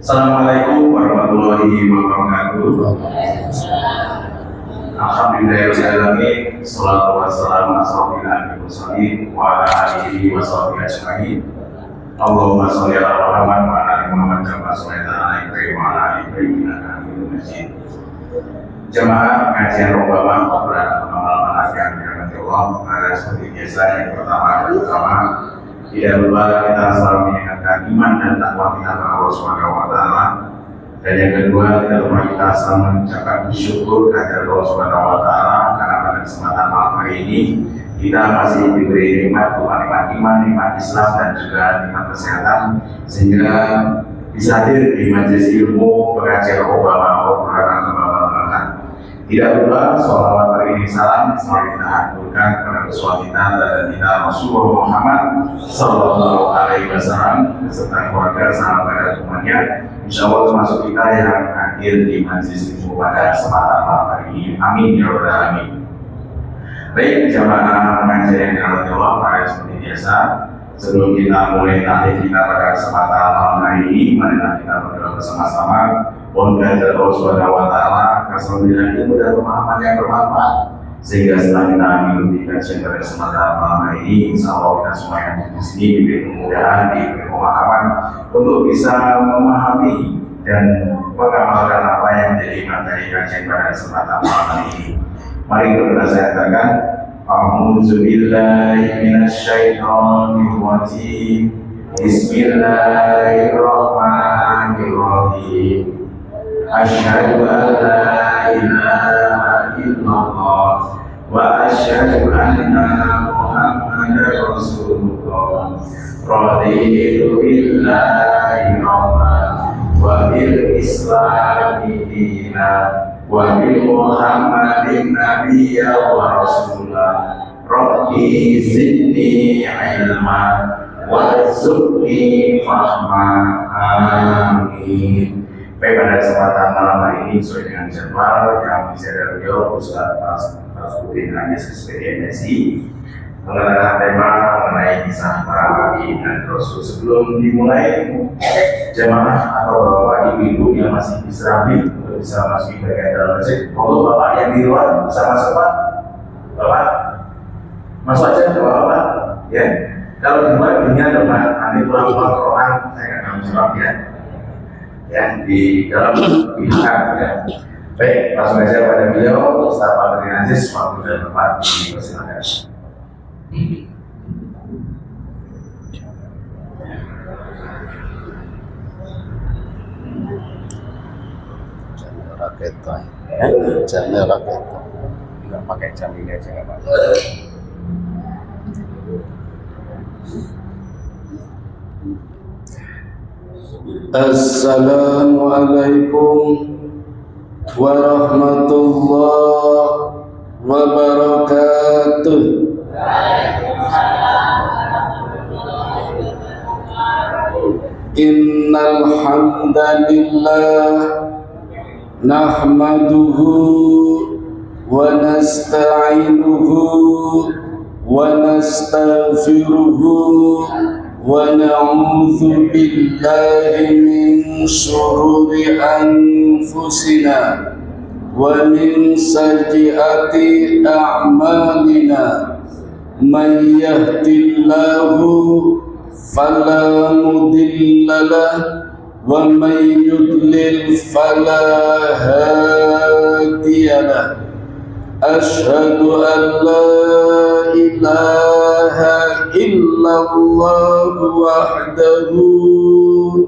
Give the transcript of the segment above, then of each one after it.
Assalamualaikum warahmatullahi wabarakatuh. Alhamdulillahirrahmanirrahim. Salatu wassalamu ala asrofil anbiya'i wal mursalin wa ala alihi wa sahbihi ajma'in. Allahumma sholli ala Muhammad wa ala ali Muhammad kama shallaita ala Ibrahim wa ala ali Ibrahim innaka Hamidum Majid. Jemaah pengajian Obama beberapa malam yang dirahmati Allah, ada seperti biasa yang pertama tidak lupa kita selalu meningkatkan iman dan takwa kita kepada Allah Subhanahu wa taala. Dan yang kedua, tidak lupa kita selalu mengucapkan syukur kepada Allah Subhanahu wa taala karena pada kesempatan malam hari ini kita masih diberi nikmat nikmat iman, nikmat Islam dan juga nikmat kesehatan sehingga bisa hadir di majelis ilmu pengajian Obama Tidak lupa sholawat hari ini salam selalu kita haturkan kepada Rasul kita dan kita Rasulullah Muhammad Sallallahu Alaihi Wasallam beserta keluarga sahabat dan semuanya. Insya Allah termasuk kita yang hadir di majelis ilmu pada kesempatan malam hari ini. Amin ya rabbal alamin. Baik jamaah pengajian yang dirahmati Allah, seperti biasa sebelum kita mulai tahlil kita pada kesempatan malam hari ini, marilah kita berdoa bersama-sama. Mohon kepada Allah Subhanahu wa taala kesembilan ilmu dan pemahaman yang bermanfaat sehingga setelah kita mengikuti kajian pada kesempatan malam hari ini, insya Allah kita semua yang di sini diberi kemudahan, diberi pemahaman untuk bisa memahami dan mengamalkan apa yang menjadi materi kajian pada kesempatan malam hari ini. Mari kita saya katakan, A'udzubillahi minasyaitonir rajim. Bismillahirrahmanirrahim. Asyhadu an la ilaha illallah wa asyhadu anna Muhammadar Rasulullah. Raditu billahi rabban wa bil islami dinan wa bil Muhammadin nabiyya wa rasulah. Rabbi zidni ilman warzuqni fahma. Amin. Baik, pada kesempatan malam hari ini sesuai dengan jadwal yang bisa dari beliau Ustaz Tasbuddin Anis SPDI MSI mengenai tema mengenai kisah para nabi dan rasul. Sebelum dimulai, jemaah atau bapak ibu yang masih bisa untuk bisa masuk bagian dalam masjid, kalau bapak yang di luar bisa masuk Pak? Bapak masuk aja bapak ya. Kalau di luar dunia depan nanti pulang-pulang Quran saya akan menjawab ya di dalam pihak ya. Baik, langsung aja pada beliau Ustaz Tasbuddin Aziz waktu dan tempat dipersilakan. Jamnya rakyat. Enggak pakai jam ini aja enggak apa-apa. Assalamualaikum warahmatullahi wabarakatuh. Innal hamdalillah nahmaduhu wa nasta'inuhu wa nastaghfiruhu wa na'udzu billahi min shururi anfusina wa min sayyiati a'malina. Man yahdihillahu fala mudilla lahu wa man yudlil fala hadiya lahu. Asyhadu an la ilaha illallah wahdahu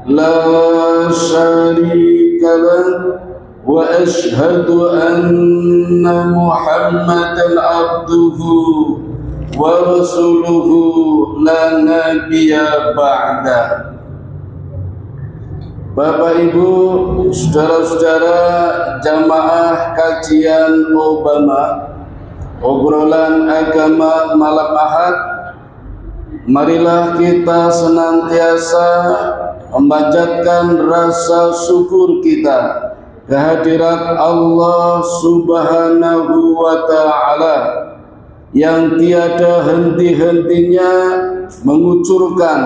la syarika lahu wa asyhadu anna Muhammadan abduhu wa rasuluhu la nabiyya ba'da. Bapak Ibu, saudara-saudara jamaah kajian Obama, obrolan agama malam Ahad, marilah kita senantiasa memanjatkan rasa syukur kita kehadirat Allah Subhanahu wa ta'ala yang tiada henti-hentinya mengucurkan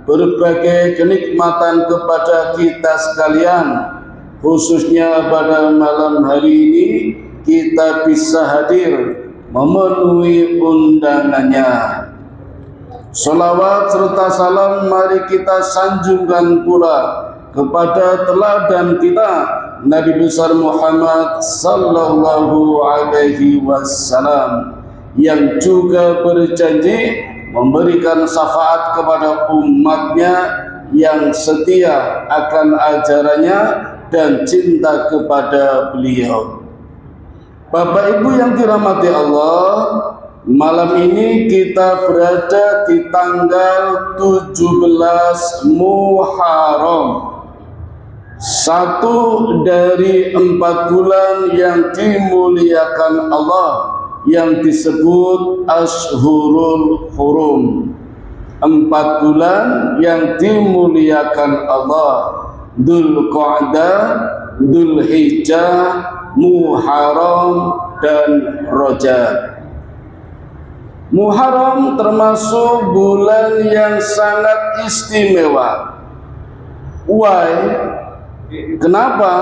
berbagai kenikmatan kepada kita sekalian, khususnya pada malam hari ini kita bisa hadir memenuhi undangannya. Salawat serta salam mari kita sanjungkan pula kepada teladan kita Nabi besar Muhammad sallallahu alaihi wasallam, yang juga berjanji memberikan syafaat kepada umatnya yang setia akan ajarannya dan cinta kepada beliau. Bapak Ibu yang dirahmati Allah, malam ini kita berada di tanggal 17 Muharram, satu dari 4 bulan yang dimuliakan Allah, yang disebut Ashhurul Hurum. 4 bulan yang dimuliakan Allah: Dzulqa'dah, Dzulhijjah, Muharram, dan Rajab. Muharram termasuk bulan yang sangat istimewa. Why? Kenapa?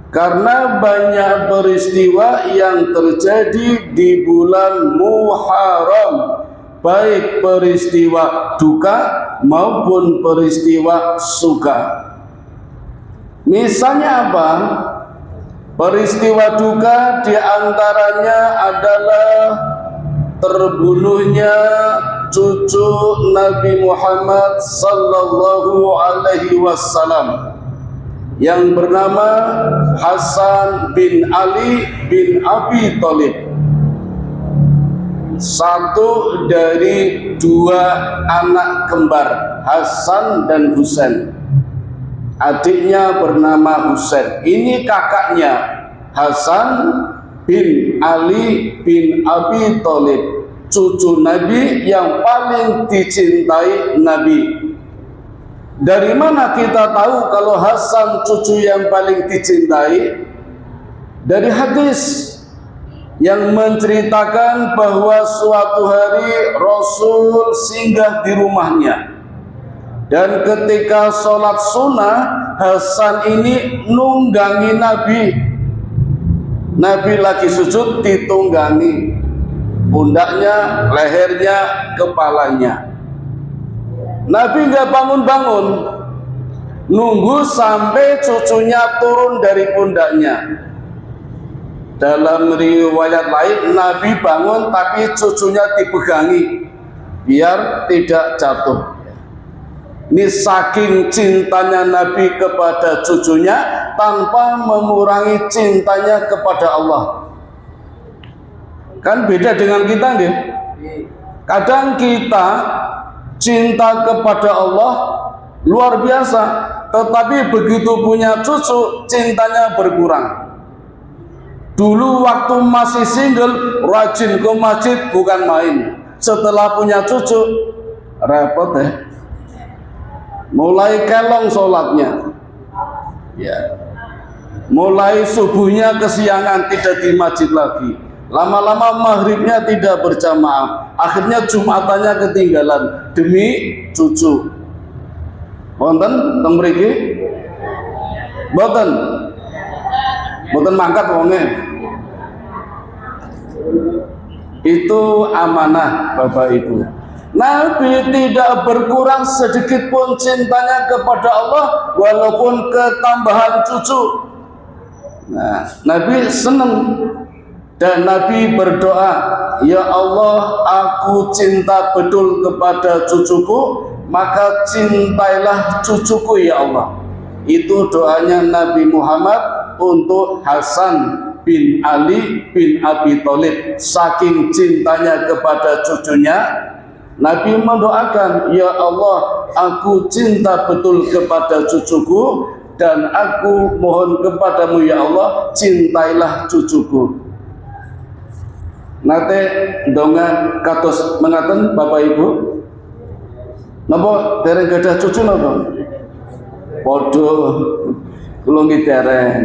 Karena banyak peristiwa yang terjadi di bulan Muharram, baik peristiwa duka maupun peristiwa suka. Misalnya apa? Peristiwa duka diantaranya adalah terbunuhnya cucu Nabi Muhammad sallallahu alaihi wasallam yang bernama Hasan bin Ali bin Abi Thalib, satu dari 2 anak kembar, Hasan dan Husain. Adiknya bernama Husain. Ini kakaknya, Hasan bin Ali bin Abi Thalib, cucu Nabi yang paling dicintai Nabi. Dari mana kita tahu kalau Hasan cucu yang paling dicintai? Dari hadis yang menceritakan bahwa suatu hari Rasul singgah di rumahnya, dan ketika sholat sunnah, Hasan ini nunggangi Nabi. Nabi lagi sujud, ditunggangi pundaknya, lehernya, kepalanya. Nabi nggak bangun-bangun, nunggu sampai cucunya turun dari pundaknya. Dalam riwayat lain, Nabi bangun tapi cucunya dipegangi biar tidak jatuh. Ini saking cintanya Nabi kepada cucunya tanpa mengurangi cintanya kepada Allah. Kan beda dengan kita nih. Kadang kita cinta kepada Allah luar biasa, tetapi begitu punya cucu cintanya berkurang. Dulu waktu masih single rajin ke masjid bukan main. Setelah punya cucu repot ya. Mulai kelong sholatnya, ya. Mulai subuhnya kesiangan, tidak di masjid lagi. Lama-lama maghribnya tidak berjamaah. Akhirnya jumatannya ketinggalan demi cucu. Wonten teng mriki? Mboten. Mboten mangkat wonge. Itu amanah Bapak Ibu. Nabi tidak berkurang sedikit pun cintanya kepada Allah walaupun ketambahan cucu. Nah, Nabi senang dan Nabi berdoa, "Ya Allah, aku cinta betul kepada cucuku, maka cintailah cucuku ya Allah." Itu doanya Nabi Muhammad untuk Hasan bin Ali bin Abi Thalib. Saking cintanya kepada cucunya, Nabi mendoakan, "Ya Allah, aku cinta betul kepada cucuku dan aku mohon kepadamu ya Allah, cintailah cucuku." Nate donga kados mengaten Bapak Ibu. Napa dereng gadah cucu napa? Padha kula nggih dereng.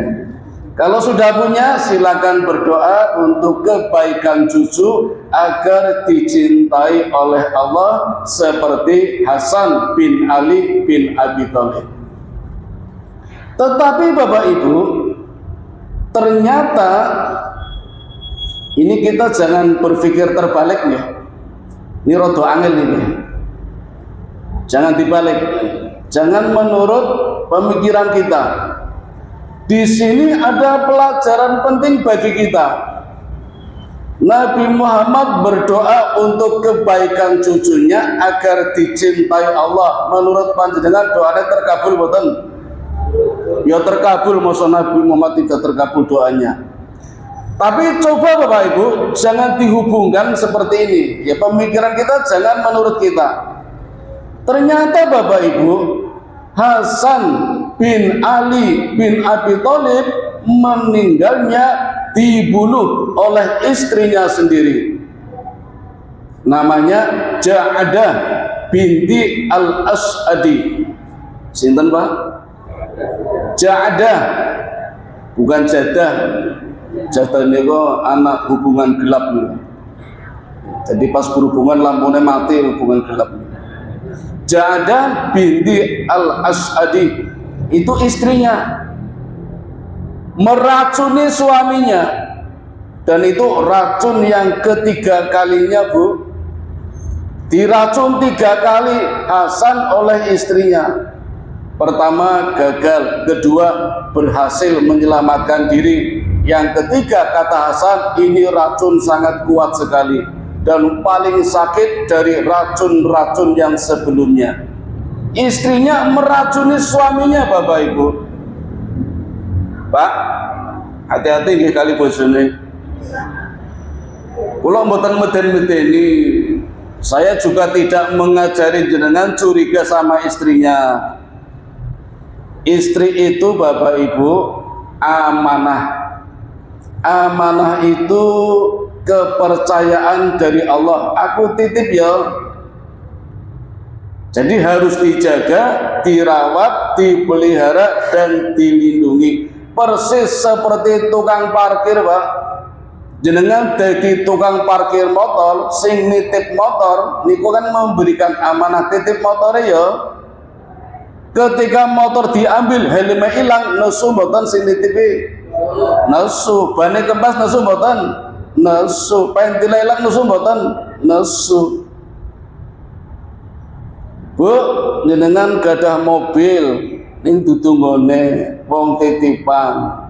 Kalau sudah punya, silakan berdoa untuk kebaikan cucu agar dicintai oleh Allah seperti Hasan bin Ali bin Abi Thalib. Tetapi Bapak Ibu, ternyata ini kita jangan berpikir terbalik ya. Ini rodo angel ini. Jangan dibalik. Jangan menurut pemikiran kita. Di sini ada pelajaran penting bagi kita. Nabi Muhammad berdoa untuk kebaikan cucunya agar dicintai Allah. Menurut panjenengan doanya terkabul boten? Ya terkabul, masa Nabi Muhammad tidak terkabul doanya. Tapi coba Bapak Ibu, jangan dihubungkan seperti ini. Ya pemikiran kita jangan menurut kita. Ternyata Bapak Ibu, Hasan bin Ali bin Abi Thalib meninggalnya dibunuh oleh istrinya sendiri. Namanya Ja'adah binti Al-As'adi. Sinten Pak? Ja'adah, bukan Jadah. Jadah niku anak hubungan gelap. Jadi pas berhubungan lampunya mati, hubungan gelap. Ja'adah binti Al-As'adi itu istrinya meracuni suaminya, dan itu racun yang ketiga kalinya Bu. Diracun 3 kali Hasan oleh istrinya. Pertama gagal, kedua berhasil menyelamatkan diri, yang ketiga kata Hasan ini racun sangat kuat sekali dan paling sakit dari racun-racun yang sebelumnya. Istrinya meracuni suaminya Bapak Ibu. Pak, hati-hati nggih kali bojone. Kula mboten meden-medeni. Saya juga tidak mengajari jenengan curiga sama istrinya. Istri itu Bapak Ibu amanah. Amanah itu kepercayaan dari Allah. Aku titip ya. Jadi harus dijaga, dirawat, dipelihara dan dilindungi. Persis seperti tukang parkir, Pak. Jenengan dadi tukang parkir motor, sing nitip motor niku kan memberikan amanah titip motornya ya. Ketika motor diambil, helmnya hilang, nesu mboten sing nitipi. Nesu, bane kempes nesu mboten. Nesu, pentile hilang nesu mboten. Nesu. Bu, jenengan gadah mobil ning dudu nggone wong titipan.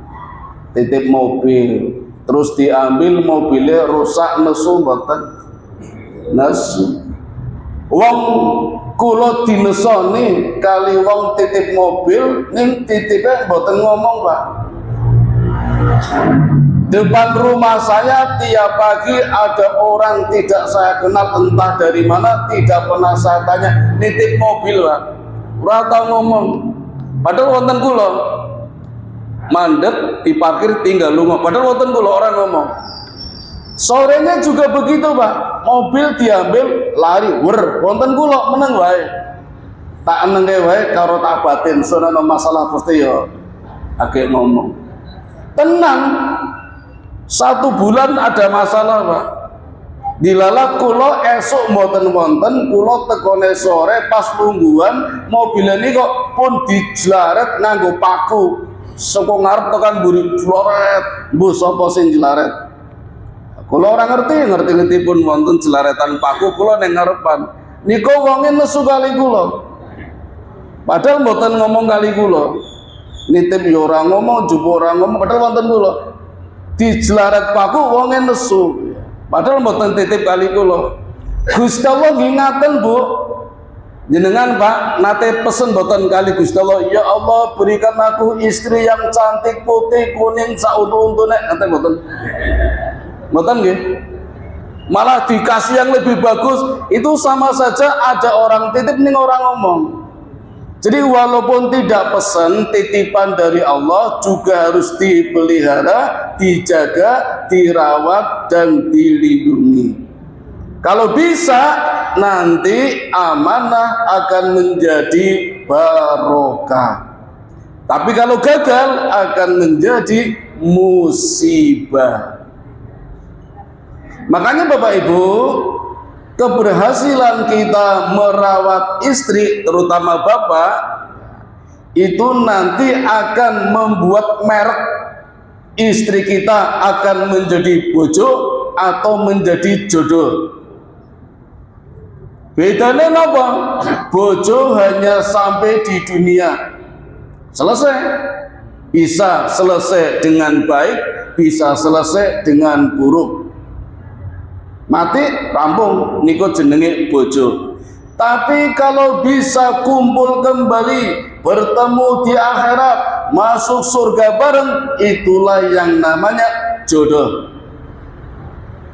Titip mobil, terus diambil mobilnya rusak, nesu mboten. Nesu. Wong kula dinesoni kali wong titip mobil ning titipe mboten ngomong, Pak. Depan rumah saya tiap pagi ada orang tidak saya kenal, entah dari mana, tidak pernah saya tanya, nitip mobil, Pak. Ora tau ngomong. Padahal wonten kula mandek diparkir tinggal lunga, padahal wonten kula orang ngomong. Sorenya juga begitu, Pak. Mobil diambil lari, wer, wonten kula meneng wae. Tak enenge wae karo tak batin, sono masalah pasti yo akeh ngomong. Tenang. 1 bulan ada masalah, Pak. Dilalah kula esuk mboten wonten, kula tekone sore pas lungguhan mobil ini kok pun dijlaret nganggo paku. Saka ngarep tekan mburi jlaret, mbuh sapa sing jlaret. Kula ora ngerti pun wonten jelaretan paku, kula ning ngarepan. Niku wonge nesu kali kula. Padahal mboten ngomong kali kula. Nitip ya ora ngomong, jupo ora ngomong, padahal wonten kula. Dijlaret paku wonge nesu. Padahal mboten titip kali kula. Gusti Allah ngingaten, Bu. Jenengan Pak nate pesen mboten kali Gusti Allah, ya Allah berikan aku istri yang cantik, putih, kuning, sauntu-untune, nate mboten. Mboten nggih. Malah dikasih yang lebih bagus, itu sama saja ada orang titip ning orang ngomong. Jadi walaupun tidak pesan, titipan dari Allah juga harus dipelihara, dijaga, dirawat dan dilindungi. Kalau bisa nanti amanah akan menjadi barokah. Tapi kalau gagal akan menjadi musibah. Makanya Bapak Ibu, keberhasilan kita merawat istri, terutama bapak, itu nanti akan membuat merek istri kita akan menjadi bojo atau menjadi jodoh. Bedanya apa? Bojo hanya sampai di dunia, selesai. Bisa selesai dengan baik, bisa selesai dengan buruk. Mati, rampung, niku jenenge bojo. Tapi kalau bisa kumpul kembali, bertemu di akhirat, masuk surga bareng, itulah yang namanya jodoh.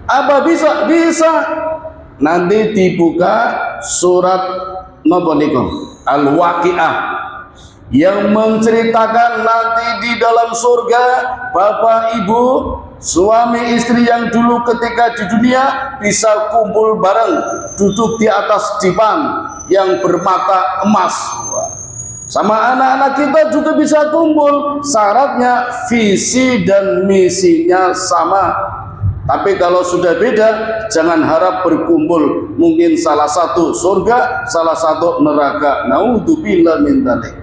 Apa bisa? Bisa. Nanti dibuka surat napa niku? Al-Waqiah, yang menceritakan nanti di dalam surga bapak ibu suami istri yang dulu ketika di dunia bisa kumpul bareng, duduk di atas dipan yang bermata emas. Sama anak-anak kita juga bisa kumpul, syaratnya visi dan misinya sama. Tapi kalau sudah beda, jangan harap berkumpul, mungkin salah satu surga, salah satu neraka. Naudzubillah min dzalik.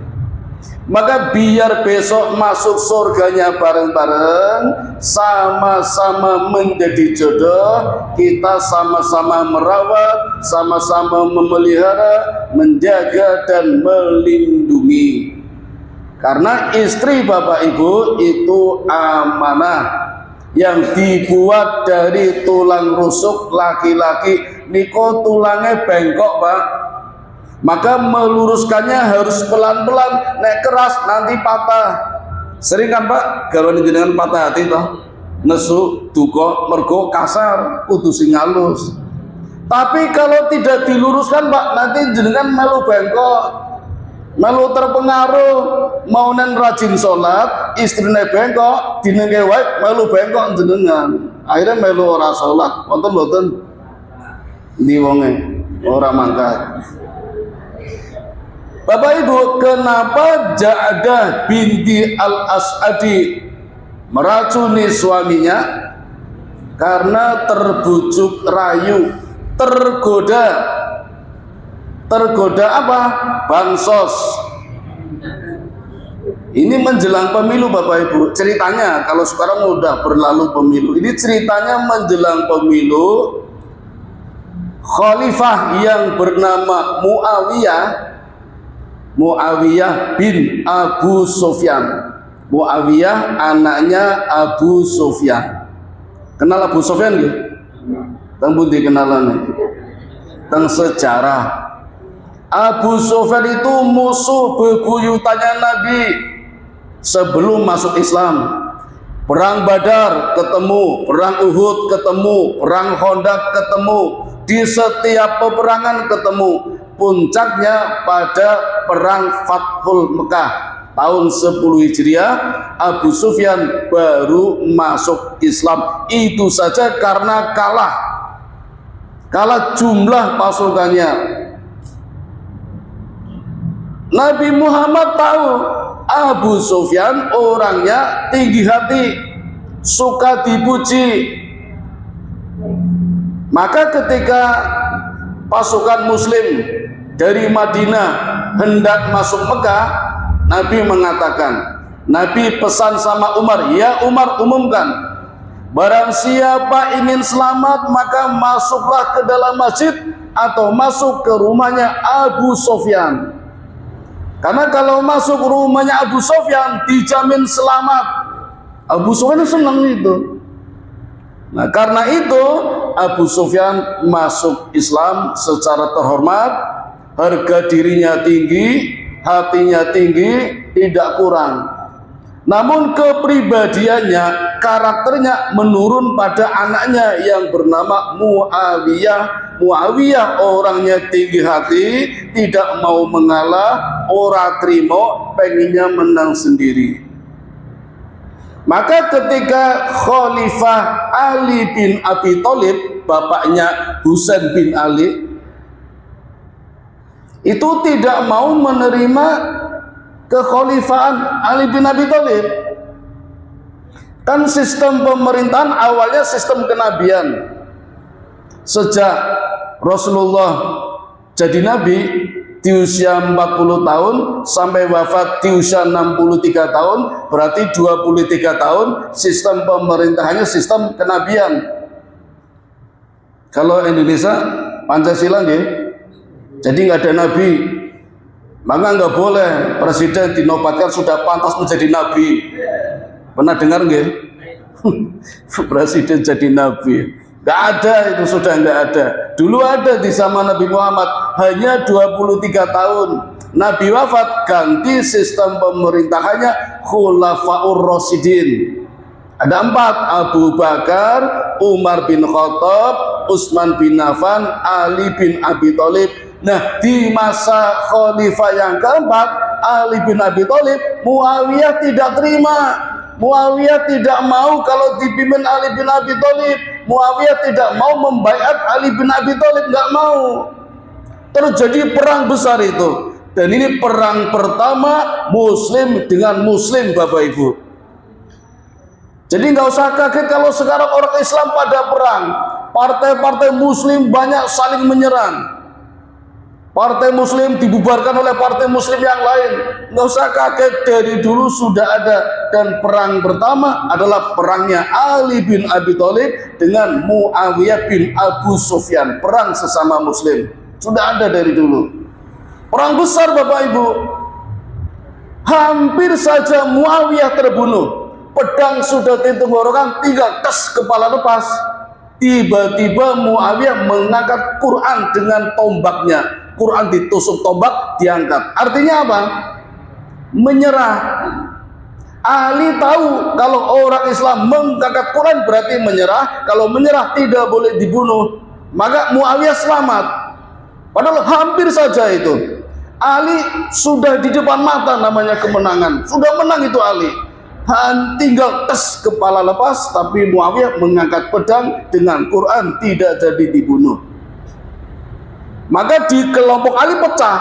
Maka biar besok masuk surganya bareng-bareng, sama-sama menjadi jodoh, kita sama-sama merawat, sama-sama memelihara, menjaga dan melindungi. Karena istri Bapak Ibu itu amanah yang dibuat dari tulang rusuk laki-laki. Niko tulangnya bengkok Pak, maka meluruskannya harus pelan-pelan. Nek keras nanti patah. Sering kan Pak garwane jenengan patah hati toh, nesu duka mergo kasar, kudu sing halus. Tapi kalau tidak diluruskan Pak, nanti jenengan melu bengkok, melu terpengaruh. Mau nen rajin sholat, istrine bengkok, dinenge wae melu bengkok jenengan. Akhirnya melu ora sholat, wonten-wonten ndi wonge ora mangkat. Bapak Ibu, kenapa Ja'dah binti Al-As'adi meracuni suaminya? Karena terbujuk rayu, tergoda. Tergoda apa? Bansos. Ini menjelang pemilu Bapak Ibu. Ceritanya, kalau sekarang udah berlalu pemilu, ini ceritanya menjelang pemilu. Khalifah yang bernama Muawiyah bin Abu Sufyan. Muawiyah anaknya Abu Sufyan. Kenal Abu Sufyan nggih? Teng pundi kenalane? Teng sejarah. Abu Sufyan itu musuh bebuyutannya Nabi sebelum masuk Islam. Perang Badar ketemu, perang Uhud ketemu, perang Khandaq ketemu, di setiap peperangan ketemu. Puncaknya pada perang Fathul Mekah tahun 10 Hijriah, Abu Sufyan baru masuk Islam. Itu saja karena kalah jumlah pasukannya. Nabi Muhammad tahu Abu Sufyan orangnya tinggi hati, suka dipuji. Maka ketika pasukan muslim dari Madinah hendak masuk Mekah, Nabi mengatakan, Nabi pesan sama Umar, ya Umar, umumkan, barang siapa ingin selamat maka masuklah ke dalam masjid atau masuk ke rumahnya Abu Sufyan. Karena kalau masuk rumahnya Abu Sufyan dijamin selamat. Abu Sufyan senang itu. Nah karena itu Abu Sufyan masuk Islam secara terhormat, harga dirinya tinggi, hatinya tinggi, tidak kurang. Namun kepribadiannya, karakternya menurun pada anaknya yang bernama Muawiyah. Muawiyah orangnya tinggi hati, tidak mau mengalah, ora trimo, pengennya menang sendiri. Maka ketika Khalifah Ali bin Abi Thalib, bapaknya Husain bin Ali, itu tidak mau menerima kekhalifahan Ali bin Abi Thalib. Kan sistem pemerintahan awalnya sistem kenabian. Sejak Rasulullah jadi nabi di usia 40 tahun sampai wafat di usia 63 tahun, berarti 23 tahun sistem pemerintahannya sistem kenabian. Kalau Indonesia Pancasila nggih. Jadi nggak ada nabi. Maka nggak boleh presiden dinobatkan sudah pantas menjadi nabi. Pernah dengar nggih? Presiden jadi nabi. Nggak ada, itu sudah nggak ada. Dulu ada di zaman Nabi Muhammad, hanya 23 tahun. Nabi wafat, ganti sistem pemerintahannya Khulafaur Rasyidin. Ada 4, Abu Bakar, Umar bin Khattab, Utsman bin Affan, Ali bin Abi Thalib. Nah, di masa khalifah yang keempat, Ali bin Abi Thalib, Muawiyah tidak terima. Muawiyah tidak mau kalau dipimpin Ali bin Abi Thalib. Muawiyah tidak mau membaiat Ali bin Abi Thalib, nggak mau. Terjadi perang besar itu. Dan ini perang pertama Muslim dengan Muslim, Bapak Ibu. Jadi nggak usah kaget kalau sekarang orang Islam pada perang. Partai-partai Muslim banyak saling menyerang. Partai Muslim dibubarkan oleh partai Muslim yang lain. Nggak usah kaget, dari dulu sudah ada. Dan perang pertama adalah perangnya Ali bin Abi Thalib dengan Muawiyah bin Abu Sufyan. Perang sesama Muslim sudah ada dari dulu. Perang besar, Bapak Ibu. Hampir saja Muawiyah terbunuh. Pedang sudah ditenggorokan, tinggal tes, kepala lepas. Tiba-tiba Muawiyah mengangkat Quran dengan tombaknya. Quran ditusuk tombak, diangkat. Artinya apa? Menyerah. Ali tahu kalau orang Islam mengangkat Quran berarti menyerah. Kalau menyerah tidak boleh dibunuh. Maka Muawiyah selamat. Padahal hampir saja itu. Ali sudah di depan mata namanya kemenangan. Sudah menang itu Ali. Tinggal tes, kepala lepas. Tapi Muawiyah mengangkat pedang dengan Quran, tidak jadi dibunuh. Maka di kelompok Ali pecah.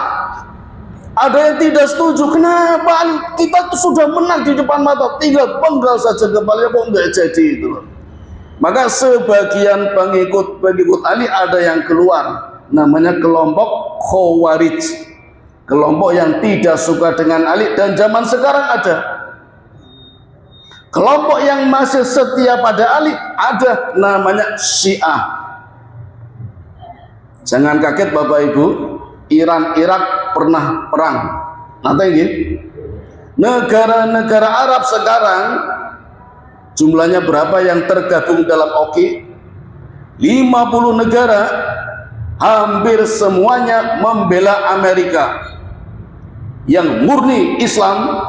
Ada yang tidak setuju. Kenapa Ali? Kita tuh sudah menang di depan mata, tinggal penggal saja kepalanya, kok nggak jadi itu. Maka sebagian pengikut Ali ada yang keluar, namanya kelompok Khawarij, kelompok yang tidak suka dengan Ali. Dan zaman sekarang ada kelompok yang masih setia pada Ali, ada namanya Syiah. Jangan kaget Bapak Ibu, Iran, Irak pernah perang. Nanti ini negara-negara Arab sekarang jumlahnya berapa yang tergabung dalam OKI? 50 negara, hampir semuanya membela Amerika. Yang murni Islam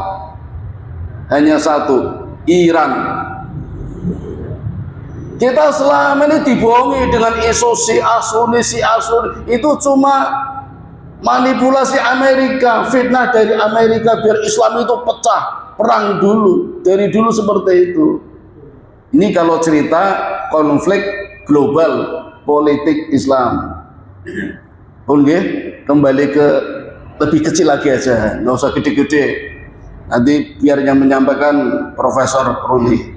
hanya satu, Iran. Kita selama ini dibohongi dengan isu Syiah Sunni, itu cuma manipulasi Amerika, fitnah dari Amerika biar Islam itu pecah, perang dulu, dari dulu seperti itu. Ini kalau cerita konflik global politik Islam. Oke, kembali ke lebih kecil lagi aja, nggak usah gede-gede. Nanti biar yang menyampaikan Profesor Ruli.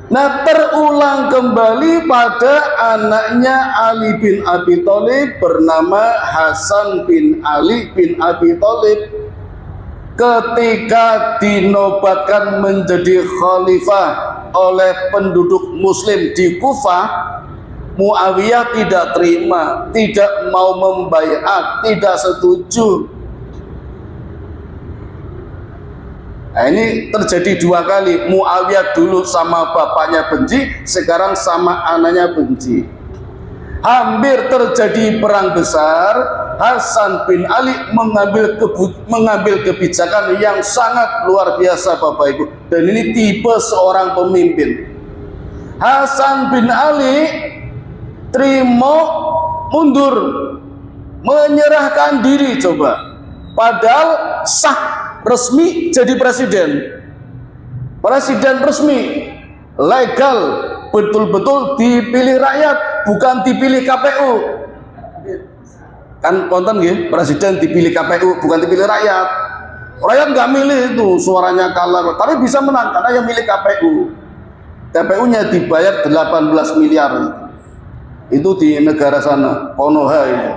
Nah, terulang kembali pada anaknya Ali bin Abi Thalib bernama Hasan bin Ali bin Abi Thalib. Ketika dinobatkan menjadi khalifah oleh penduduk Muslim di Kufah, Muawiyah tidak terima, tidak mau membaiat, tidak setuju. Nah, ini terjadi 2 kali. Muawiyah dulu sama bapaknya benci, sekarang sama anaknya benci. Hampir terjadi perang besar. Hasan bin Ali mengambil kebijakan yang sangat luar biasa, Bapak Ibu. Dan ini tipe seorang pemimpin. Hasan bin Ali terima mundur, menyerahkan diri, coba. Padahal sah, resmi jadi presiden resmi, legal, betul-betul dipilih rakyat, bukan dipilih KPU. Kan konten gitu, presiden dipilih KPU, bukan dipilih rakyat. Rakyat nggak milih itu, suaranya kalah, tapi bisa menang karena yang milih KPU. KPU-nya dibayar 18 miliar. Itu di negara sana, Konoha itu.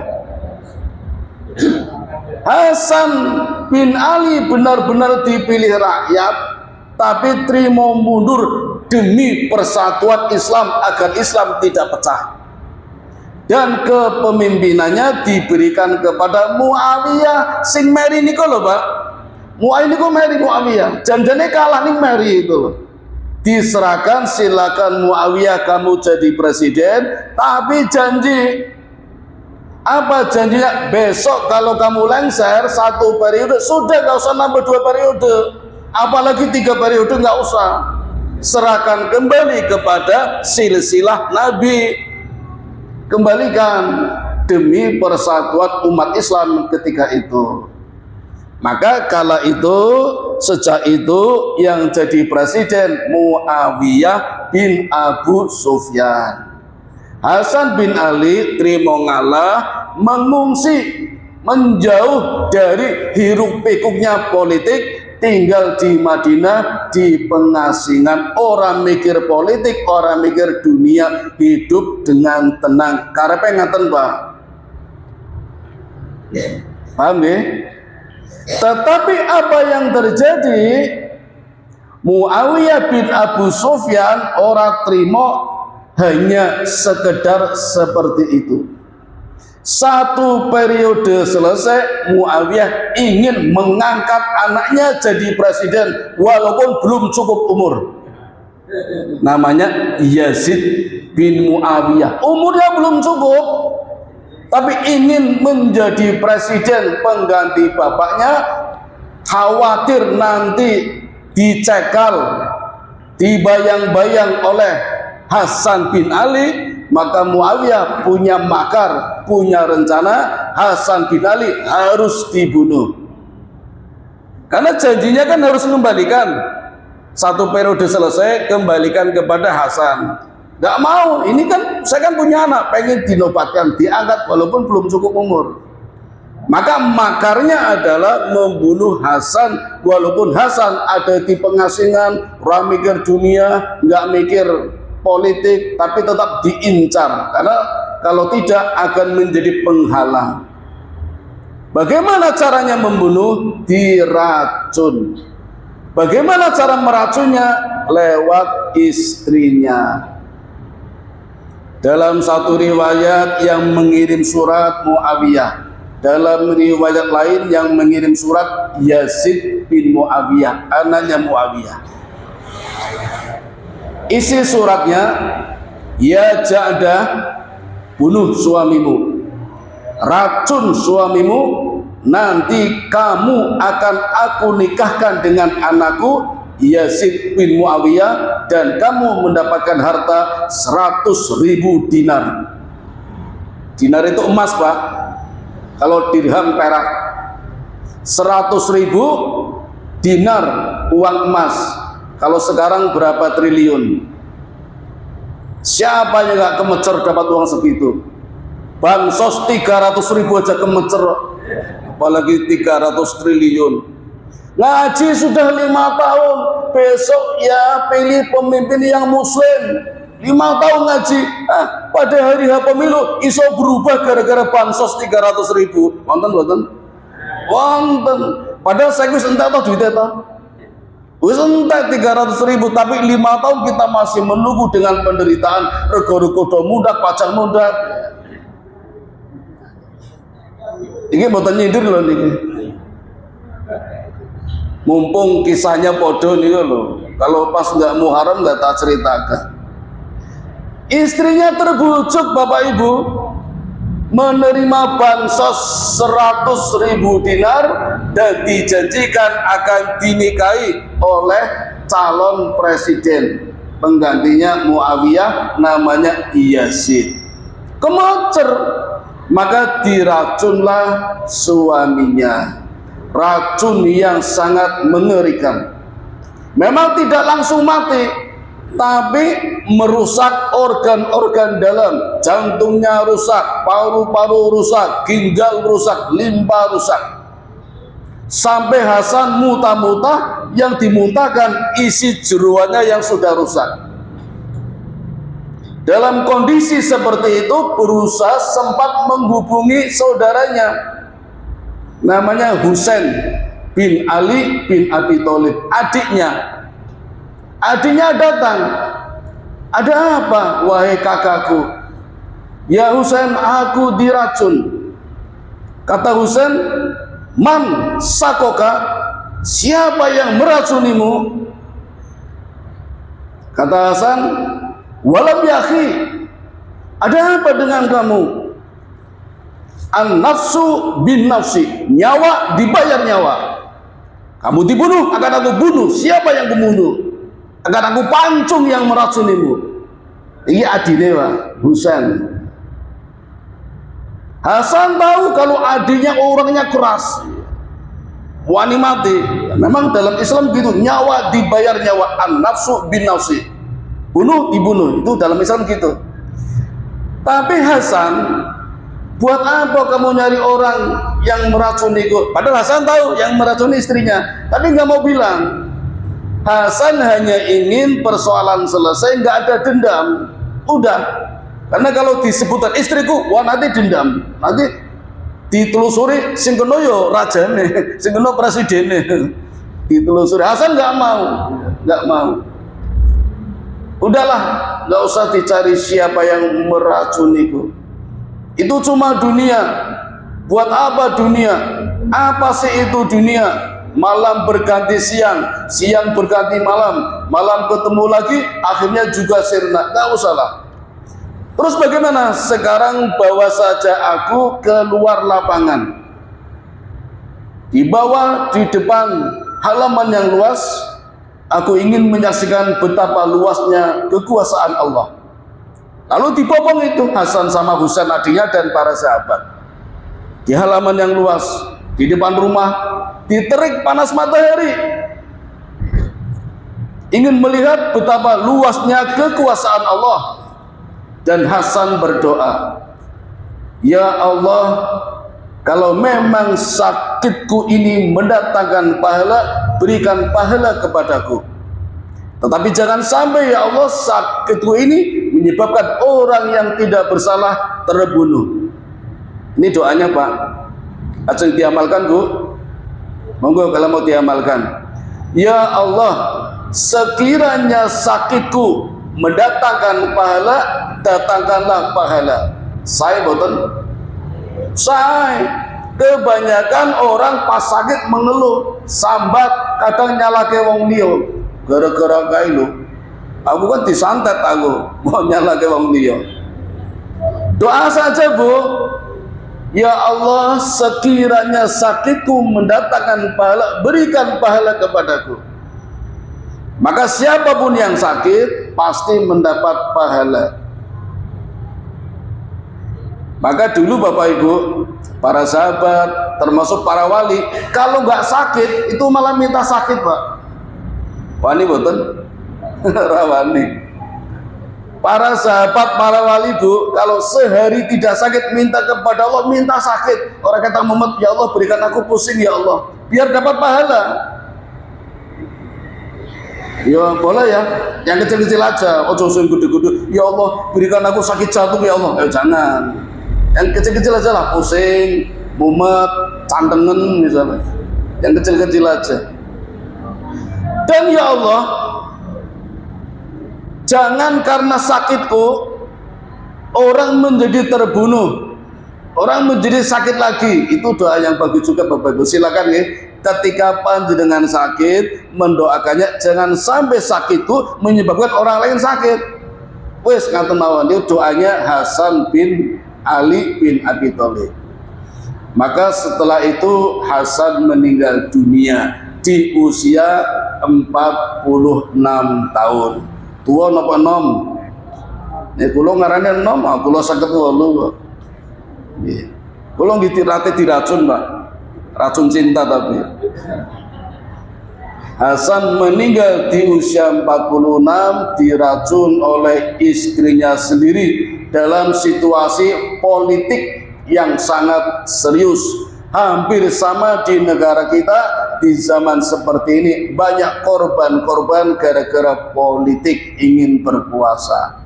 Hasan bin Ali benar-benar dipilih rakyat, tapi terima mundur demi persatuan Islam agar Islam tidak pecah. Dan kepemimpinannya diberikan kepada Muawiyah sing meri niku lho, Pak. Muawiyah niku meri Muawiyah. Janjane kalah ning meri itu loh. Diserahkan, silakan Muawiyah kamu jadi presiden, tapi janji apa janjinya? Besok kalau kamu lengser 1 periode sudah, nggak usah nambah 2 periode, apalagi 3 periode nggak usah. Serahkan kembali kepada silsilah Nabi, kembalikan demi persatuan umat Islam ketika itu. Maka kala itu, sejak itu yang jadi presiden Muawiyah bin Abu Sufyan. Hasan bin Ali terima ngalah, mengungsi, menjauh dari hiruk pikuknya politik, tinggal di Madinah di pengasingan. Orang mikir politik, orang mikir dunia, hidup dengan tenang. Karepe ngaten, Pak. Paham ya? Tetapi apa yang terjadi? Muawiyah bin Abu Sufyan orang terima hanya sekedar seperti itu. 1 periode selesai, Muawiyah ingin mengangkat anaknya jadi presiden walaupun belum cukup umur. Namanya Yazid bin Muawiyah. Umurnya belum cukup, tapi ingin menjadi presiden pengganti bapaknya. Khawatir nanti dicekal, dibayang-bayang oleh Hasan bin Ali, maka Muawiyah punya makar, punya rencana, Hasan bin Ali harus dibunuh. Karena janjinya kan harus mengembalikan 1 periode selesai, kembalikan kepada Hasan. Nggak mau, ini kan saya kan punya anak, pengen dinobatkan, diangkat walaupun belum cukup umur. Maka makarnya adalah membunuh Hasan, walaupun Hasan ada di pengasingan, orang mikir dunia, nggak mikir politik, tapi tetap diincar, karena kalau tidak akan menjadi penghalang. Bagaimana caranya membunuh? Diracun. Bagaimana cara meracunnya? Lewat istrinya. Dalam satu riwayat yang mengirim surat Muawiyah, dalam riwayat lain yang mengirim surat Yazid bin Muawiyah, anaknya Muawiyah. Isi suratnya, ya Ja'dah, bunuh suamimu, racun suamimu, nanti kamu akan aku nikahkan dengan anakku Yazid bin Muawiyah, dan kamu mendapatkan harta 100.000 dinar. Dinar itu emas, Pak. Kalau dirham perak. 100.000 dinar uang emas. Kalau sekarang berapa triliun? Siapa yang gak kemecer dapat uang segitu? Bansos 300.000 aja kemecer, apalagi 300 triliun. Ngaji sudah 5 tahun, besok ya pilih pemimpin yang muslim. 5 tahun ngaji, pada hari pemilu iso berubah gara-gara bansos 300.000. Wonten. Padahal saya wis entek toh duitnya toh. Wis entek 300.000, tapi 5 tahun kita masih menunggu dengan penderitaan. Rego-rego do mundak, pajak mundak. Ini mboten nyindir loh niki. Mumpung kisahnya podo nih loh. Kalau pas nggak Muharram nggak tak ceritakan. Istrinya terbujuk, Bapak Ibu, menerima bansos 100.000 dinar dan dijanjikan akan dinikahi oleh calon presiden penggantinya Muawiyah, namanya Yazid. Kemecer, maka diracunlah suaminya. Racun yang sangat mengerikan. Memang tidak langsung mati, tapi merusak organ-organ dalam. Jantungnya rusak, paru-paru rusak, ginjal rusak, limpa rusak. sampai Hasan muntah-muntah, yang dimuntahkan isi jeroannya yang sudah rusak. Dalam kondisi seperti itu, berusaha sempat menghubungi saudaranya, namanya Husain bin Ali bin Abi Thalib, adiknya. Adiknya datang, ada apa wahai kakakku? Ya Husain, aku diracun. Kata Husain, man sakoka, siapa yang meracunimu? Kata Hasan, walam yakhi, ada apa dengan kamu? An nafsu bin nafsi, nyawa dibayar nyawa. Kamu dibunuh, akan aku bunuh. Siapa yang membunuh? Akan aku pancung yang meracunimu. Ini adine Husain. Hasan tahu kalau adiknya orangnya keras, wani mati. Memang dalam Islam gitu, nyawa dibayar nyawa, an nafsu bin nafsi, bunuh dibunuh, itu dalam Islam gitu. Tapi Hasan, buat apa kamu nyari orang yang meracuniku? Padahal Hasan tahu yang meracuni istrinya, tapi nggak mau bilang. Hasan hanya ingin persoalan selesai, nggak ada dendam, udah. Karena kalau disebutkan istriku, wah nanti dendam, nanti ditelusuri sing kena yo rajane, sing kena presidene, ditelusuri. Hasan nggak mau. Udahlah, nggak usah dicari siapa yang meracuniku. Itu cuma dunia. Buat apa dunia? Apa sih itu dunia? Malam berganti siang, siang berganti malam, malam ketemu lagi, akhirnya juga sirna. Nggak usah lah. Terus bagaimana? Sekarang bawa saja aku keluar lapangan. Dibawa di depan halaman yang luas, aku ingin menyaksikan betapa luasnya kekuasaan Allah. Lalu dibopong itu Hasan sama Husain adiknya dan para sahabat. Di halaman yang luas, di depan rumah, diterik panas matahari. Ingin melihat betapa luasnya kekuasaan Allah. Dan Hasan berdoa, ya Allah, kalau memang sakitku ini mendatangkan pahala, berikan pahala kepadaku. Tetapi jangan sampai ya Allah sakitku ini menyebabkan orang yang tidak bersalah terbunuh. Ini doanya Pak. Ajeng diamalkan Bu. Monggo kalau mau diamalkan. Ya Allah, sekiranya sakitku mendatangkan pahala, datangkanlah pahala. Saya boten. Saya kebanyakan orang pas sakit mengeluh, sambat, kadang nyalake wong liya. Gara-gara kae lho. Aku kan disantet aku, mau nyalake wong liya. Doa saja Bu. Ya Allah, sekiranya sakitku mendatangkan pahala, berikan pahala kepadaku. Maka siapapun yang sakit pasti mendapat pahala. Maka dulu Bapak Ibu, para sahabat, termasuk para wali, kalau nggak sakit itu malah minta sakit Pak. Wani boten, rawani. Para sahabat, para wali Bu, kalau sehari tidak sakit minta kepada Allah, minta sakit. Orang kata Muhammad, ya Allah berikan aku pusing ya Allah, biar dapat pahala. Ya boleh ya, yang kecil-kecil aja, ojo sing gede-gede. Ya Allah berikan aku sakit jantung ya Allah. Jangan, yang kecil-kecil aja lah, pusing, mumet, cantengen misalnya. Yang kecil-kecil aja. Dan ya Allah, jangan karena sakitku orang menjadi terbunuh, orang menjadi sakit lagi. Itu doa yang bagus juga Bapak Ibu. Silakan ya. Ketika panjenengan sakit, mendoakannya jangan sampai sakitku menyebabkan orang lain sakit. Wes ngaten mawon, itu doanya Hasan bin Ali bin Abi Thalib. Maka setelah itu Hasan meninggal dunia di usia 46 tahun. Tua napa nom? Nek kula ngarane nom, kula 58 kok. Nggih. Kula ngitirate diracun, Pak. Racun cinta tapi. Hasan meninggal di usia 46 diracun oleh istrinya sendiri dalam situasi politik yang sangat serius. hampir sama di negara kita di zaman seperti ini. Banyak korban-korban gara-gara politik ingin berkuasa.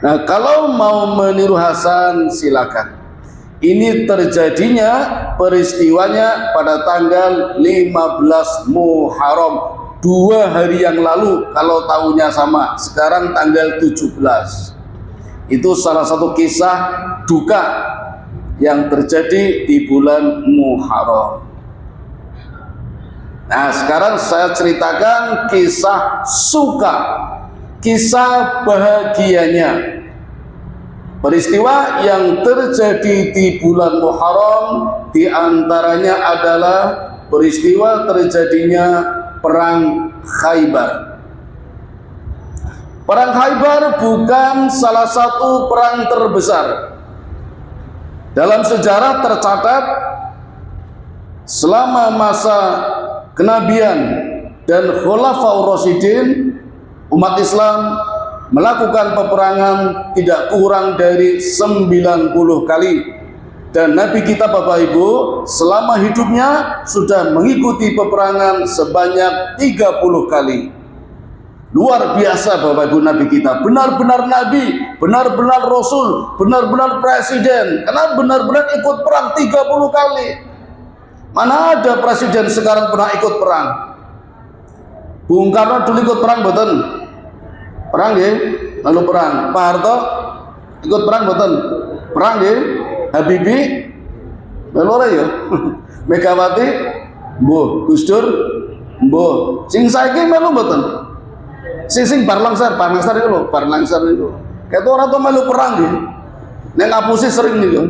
Nah, kalau mau meniru Hasan silakan. Ini terjadinya peristiwanya pada tanggal 15 Muharram, 2 hari yang lalu kalau tahunnya sama. Sekarang tanggal 17. Itu salah satu kisah duka yang terjadi di bulan Muharram. Nah, sekarang saya ceritakan kisah suka, kisah bahagianya. Peristiwa yang terjadi di bulan Muharram diantaranya adalah peristiwa terjadinya Perang Khaybar. Perang Khaybar bukan salah satu perang terbesar. Dalam sejarah tercatat selama masa kenabian dan Khulafaur Rasyidin, umat Islam melakukan peperangan tidak kurang dari 90 kali. Dan Nabi kita Bapak Ibu selama hidupnya sudah mengikuti peperangan sebanyak 30 kali. Luar biasa Bapak Ibu Nabi kita, benar-benar Nabi, benar-benar Rasul, benar-benar Presiden, karena benar-benar ikut perang 30 kali. Mana ada Presiden sekarang pernah ikut perang? Bung Karno dulu ikut perang betul? Perang ya, lalu perang. Pak Harto ikut perang betul? Perang ya. Habibie melora ya. Megawati mbuh, Gus Dur mbuh. Sing saiki melu betul? Sing Barlangsar itu loh, Barlangsar itu. Kayak orang tuh melu perang ya. Nek ngapusi sering nih kan.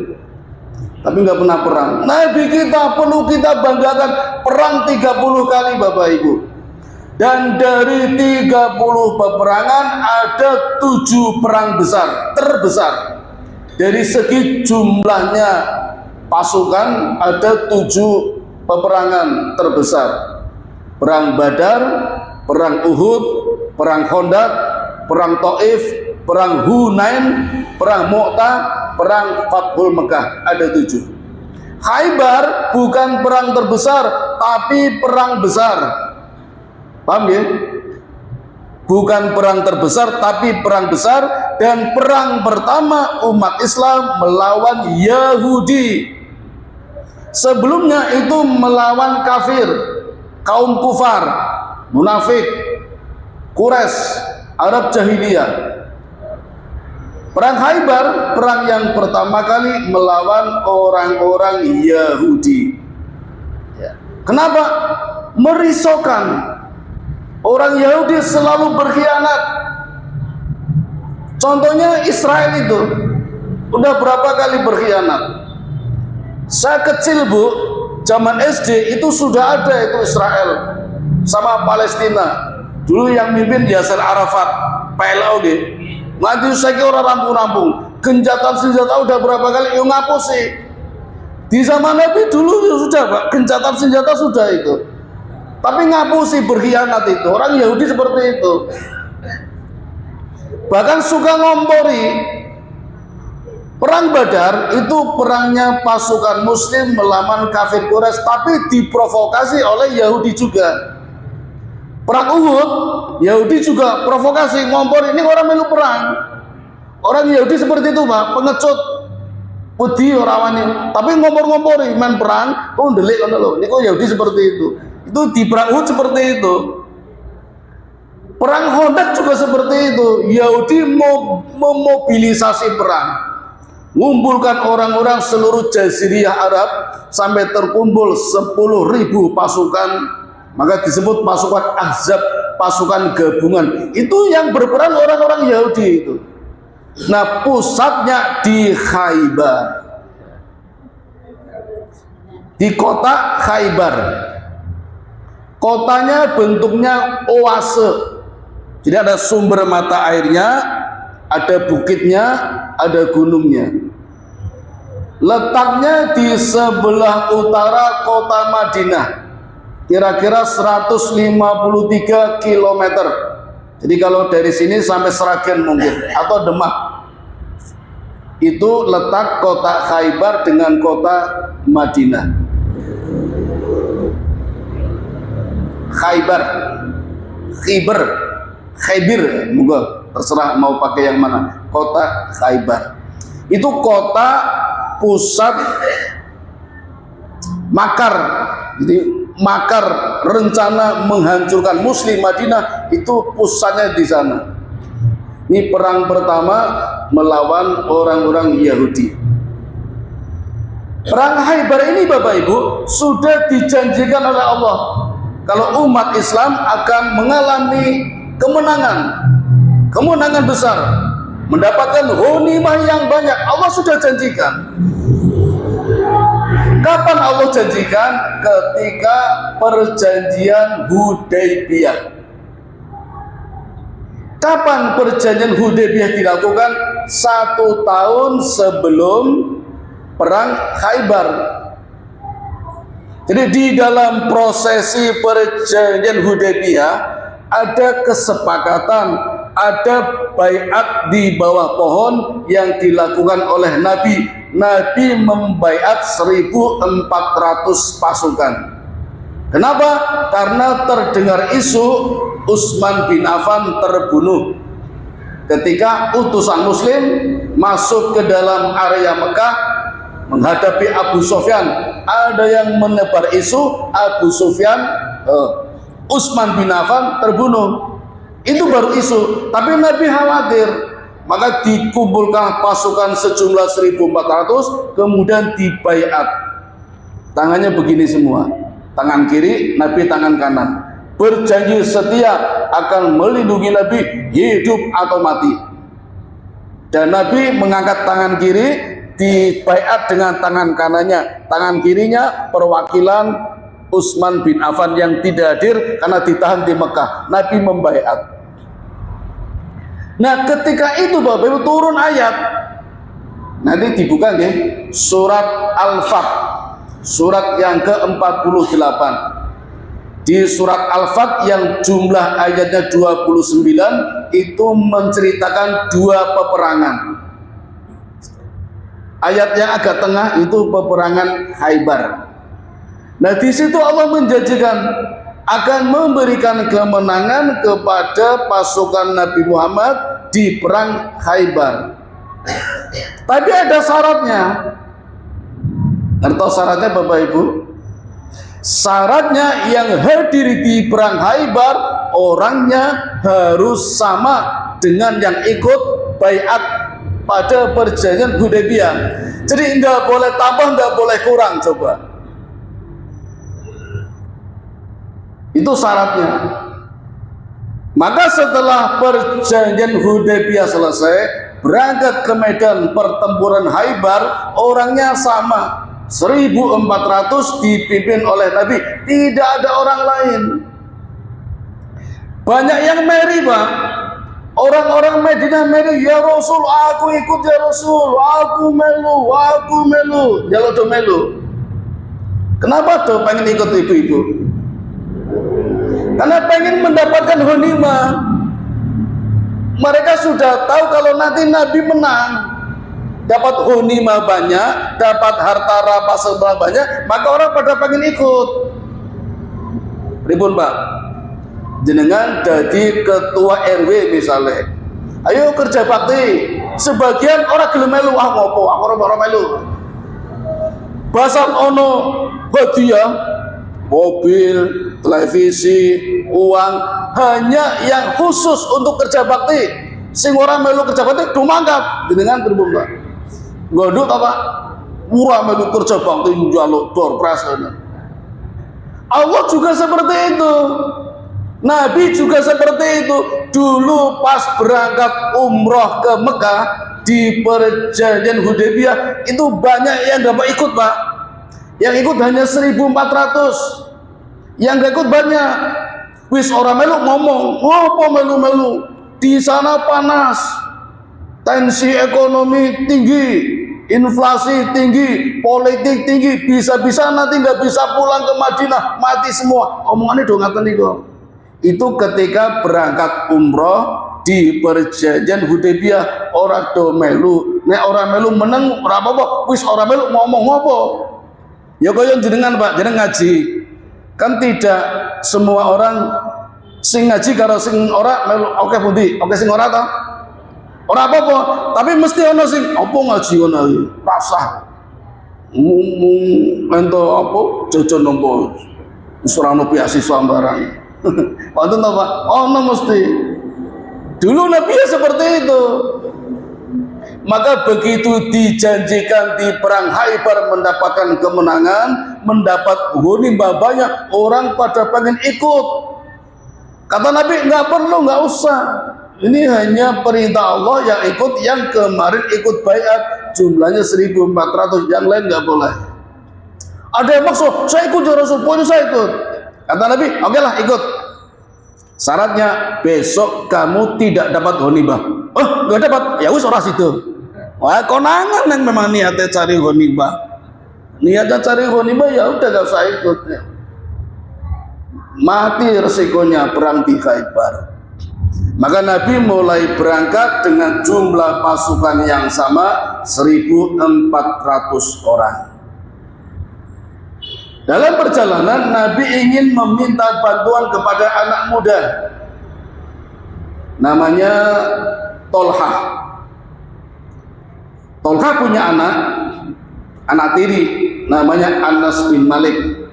Tapi nggak pernah perang. Nabi kita perlu kita banggakan perang 30 kali Bapak Ibu. Dan dari 30 peperangan ada 7 perang besar, terbesar. Dari segi jumlahnya pasukan ada 7 peperangan terbesar. Perang Badar, perang Uhud, perang Khandaq, perang Taif, perang Hunain, perang Mu'tah, perang Fathul Mekah, ada 7. Khaybar bukan perang terbesar, tapi perang besar. Paham ya? Bukan perang terbesar tapi perang besar, dan perang pertama umat Islam melawan Yahudi. Sebelumnya itu melawan kafir, kaum kufar, munafik, Quraisy, Arab jahiliyah. Perang Khaybar, perang yang pertama kali melawan orang-orang Yahudi. Kenapa? Merisaukan. Orang Yahudi selalu berkhianat. Contohnya Israel itu udah berapa kali berkhianat. Saya kecil Bu, zaman SD itu sudah ada itu Israel sama Palestina. Dulu yang mimpin Yasser Arafat, PLO deh. Nanti saya kira orang rampung-rampung. Gencatan senjata udah berapa kali yang ngapusi. Di zaman Nabi dulu sudah Pak, gencatan senjata sudah itu. Tapi ngapusi, berkhianat itu. Orang Yahudi seperti itu. Bahkan suka ngompori. Perang Badar itu perangnya pasukan Muslim melawan kafir Quraisy, tapi diprovokasi oleh Yahudi juga. Perang Uhud, Yahudi juga provokasi, ngompori. Ini orang melu perang. Orang Yahudi seperti itu Pak, pengecut. Wedi orang wani. Tapi ngompor-ngompori, main perang, kok ndelik ngono lho. Niku Yahudi seperti itu. Itu di perang Uhud seperti itu. Perang Khandaq juga seperti itu. Yahudi mau memobilisasi perang, mengumpulkan orang-orang seluruh Jaziriyah Arab sampai terkumpul 10.000 pasukan, maka disebut pasukan Ahzab, pasukan gabungan. Itu yang berperang orang-orang Yahudi itu. Nah, pusatnya di Khaybar, di kota Khaybar. Kotanya bentuknya oase. Jadi ada sumber mata airnya, ada bukitnya, ada gunungnya. Letaknya di sebelah utara kota Madinah, kira-kira 153 km. Jadi kalau dari sini sampai Sragen mungkin, atau Demak. itu letak kota Khaybar dengan kota Madinah. Khaybar, Khaybir, moga terserah mau pakai yang mana. Kota Khaybar itu kota pusat makar, jadi makar rencana menghancurkan Muslim. Madinah itu pusatnya di sana. Ini perang pertama melawan orang-orang Yahudi. Perang Khaybar ini Bapak Ibu sudah dijanjikan oleh Allah kalau umat Islam akan mengalami kemenangan besar, mendapatkan ghanimah yang banyak. Allah sudah janjikan. Kapan Allah janjikan? Ketika perjanjian Hudaybiyah. Kapan perjanjian Hudaybiyah dilakukan? 1 tahun sebelum perang Khaybar. Jadi di dalam prosesi perjanjian Hudaybiyah ada kesepakatan, ada baiat di bawah pohon yang dilakukan oleh Nabi. Nabi membaiat 1.400 pasukan. Kenapa? Karena terdengar isu Utsman bin Affan terbunuh ketika utusan Muslim masuk ke dalam area Mekah menghadapi Abu Sufyan. Ada yang menebar isu Abu Sufyan, Utsman bin Affan terbunuh. Itu baru isu, tapi Nabi khawatir, maka dikumpulkan pasukan sejumlah 1.400, kemudian dibaiat. Tangannya begini semua, tangan kiri, Nabi tangan kanan, berjanji setia akan melindungi Nabi hidup atau mati. Dan Nabi mengangkat tangan kiri, dibaiat dengan tangan kanannya. Tangan kirinya perwakilan Utsman bin Affan yang tidak hadir karena ditahan di Mekah. Nabi membaiat. Nah, ketika itu Bapak Ibu turun ayat. Nanti dibuka ya, surat Al-Fath, surat yang ke-48. Di surat Al-Fath yang jumlah ayatnya 29 itu menceritakan 2 peperangan. Ayat yang agak tengah itu peperangan Khaybar. Nah, di situ Allah menjanjikan akan memberikan kemenangan kepada pasukan Nabi Muhammad di perang Khaybar. Tapi ada syaratnya. Atau syaratnya Bapak Ibu? Syaratnya yang hadir di perang Khaybar orangnya harus sama dengan yang ikut baiat pada perjanjian Hudaybiyah. Jadi enggak boleh tambah, enggak boleh kurang. Coba, itu syaratnya. Maka setelah perjanjian Hudaybiyah selesai, berangkat ke medan pertempuran Khaybar, orangnya sama, 1.400 dipimpin oleh Nabi, tidak ada orang lain. Banyak yang meri Pak. Orang-orang Madinah meri, ya Rasul, aku ikut ya Rasul, aku melu, jalur do melu. Kenapa tuh pengen ikut ibu-ibu? Karena pengen mendapatkan ghanimah. Mereka sudah tahu kalau nanti Nabi menang, dapat ghanimah banyak, dapat harta rampasan banyak, maka orang pada pengen ikut. Pripun Pak? Jenengan jadi ketua RW misalnya, ayo kerja bakti. Sebagian orang gelem melu, ngopo, aku ora melu. Basal ono hadiah, mobil, televisi, uang, hanya yang khusus untuk kerja bakti. Sing ora melu kerja bakti dumangkat jenengan pripun Pak? Gondok apa? Ora melu kerja bakti njaluk door prize. Allah juga seperti itu. Nabi juga seperti itu. Dulu pas berangkat umroh ke Mekah di perjanjian Hudaybiyah itu banyak yang gak mau ikut Pak. Yang ikut hanya 1.400. Yang gak ikut banyak. Wis orang melu ngomong, ngopo melu-melu? Di sana panas, tensi ekonomi tinggi, inflasi tinggi, politik tinggi, bisa-bisa nanti nggak bisa pulang ke Madinah, mati semua. Omongannya dong ngaten niku. Itu ketika berangkat umroh di perjanjian Hudaybiyah, orang do melu nek ora melu meneng ora apa-apa, wis ora melu ngomong apa. Ya kaya jenengan Pak, jenengan ngaji. Kan tidak semua orang sing ngaji karo sing ora melu oke pundi, oke sing ora ta? Ora apa-apa, tapi mesti ana sing apa ngaji ngono iki. Rasah. Mento apa jajan nompo. Wis ora ono beasiswa barang. Wonten ta Pak? Ono mesti. Dulu Nabi ya seperti itu. Maka begitu dijanjikan di perang Khaibar mendapatkan kemenangan, mendapat ghanimah banyak, orang pada pengen ikut. Kata Nabi, nggak perlu, nggak usah. Ini hanya perintah Allah yang ikut, yang kemarin ikut baiat jumlahnya 1.400, yang lain nggak boleh. Ada yang maksud, saya ikut ya Rasul, pokoknya saya ikut. Kata Nabi, oke lah ikut. Syaratnya besok kamu tidak dapat ghanimah. Oh, nggak dapat, ya wis ora situ. Wah, konangan yang memang niatnya cari ghanimah. Niatnya cari ghanimah ya udah gak usah ikut. Mati resikonya perang di Khaibar. Maka Nabi mulai berangkat dengan jumlah pasukan yang sama 1.400 orang. Dalam perjalanan Nabi ingin meminta bantuan kepada anak muda. Namanya Tolha. Tolha punya anak tiri namanya Anas bin Malik.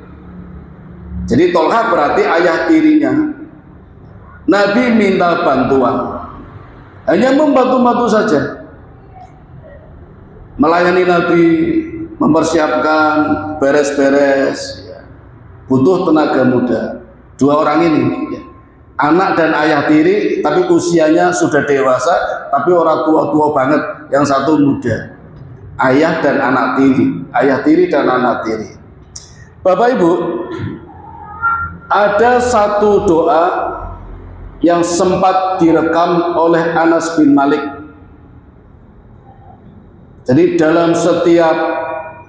Jadi Tolha berarti ayah tirinya. Nabi minta bantuan, hanya membantu-bantu saja, melayani Nabi, mempersiapkan, beres-beres, butuh tenaga muda. Dua orang ini, anak dan ayah tiri, tapi usianya sudah dewasa, tapi orang tua-tua banget. Yang satu muda, ayah dan anak tiri, ayah tiri dan anak tiri. Bapak Ibu, ada satu doa yang sempat direkam oleh Anas bin Malik. Jadi dalam setiap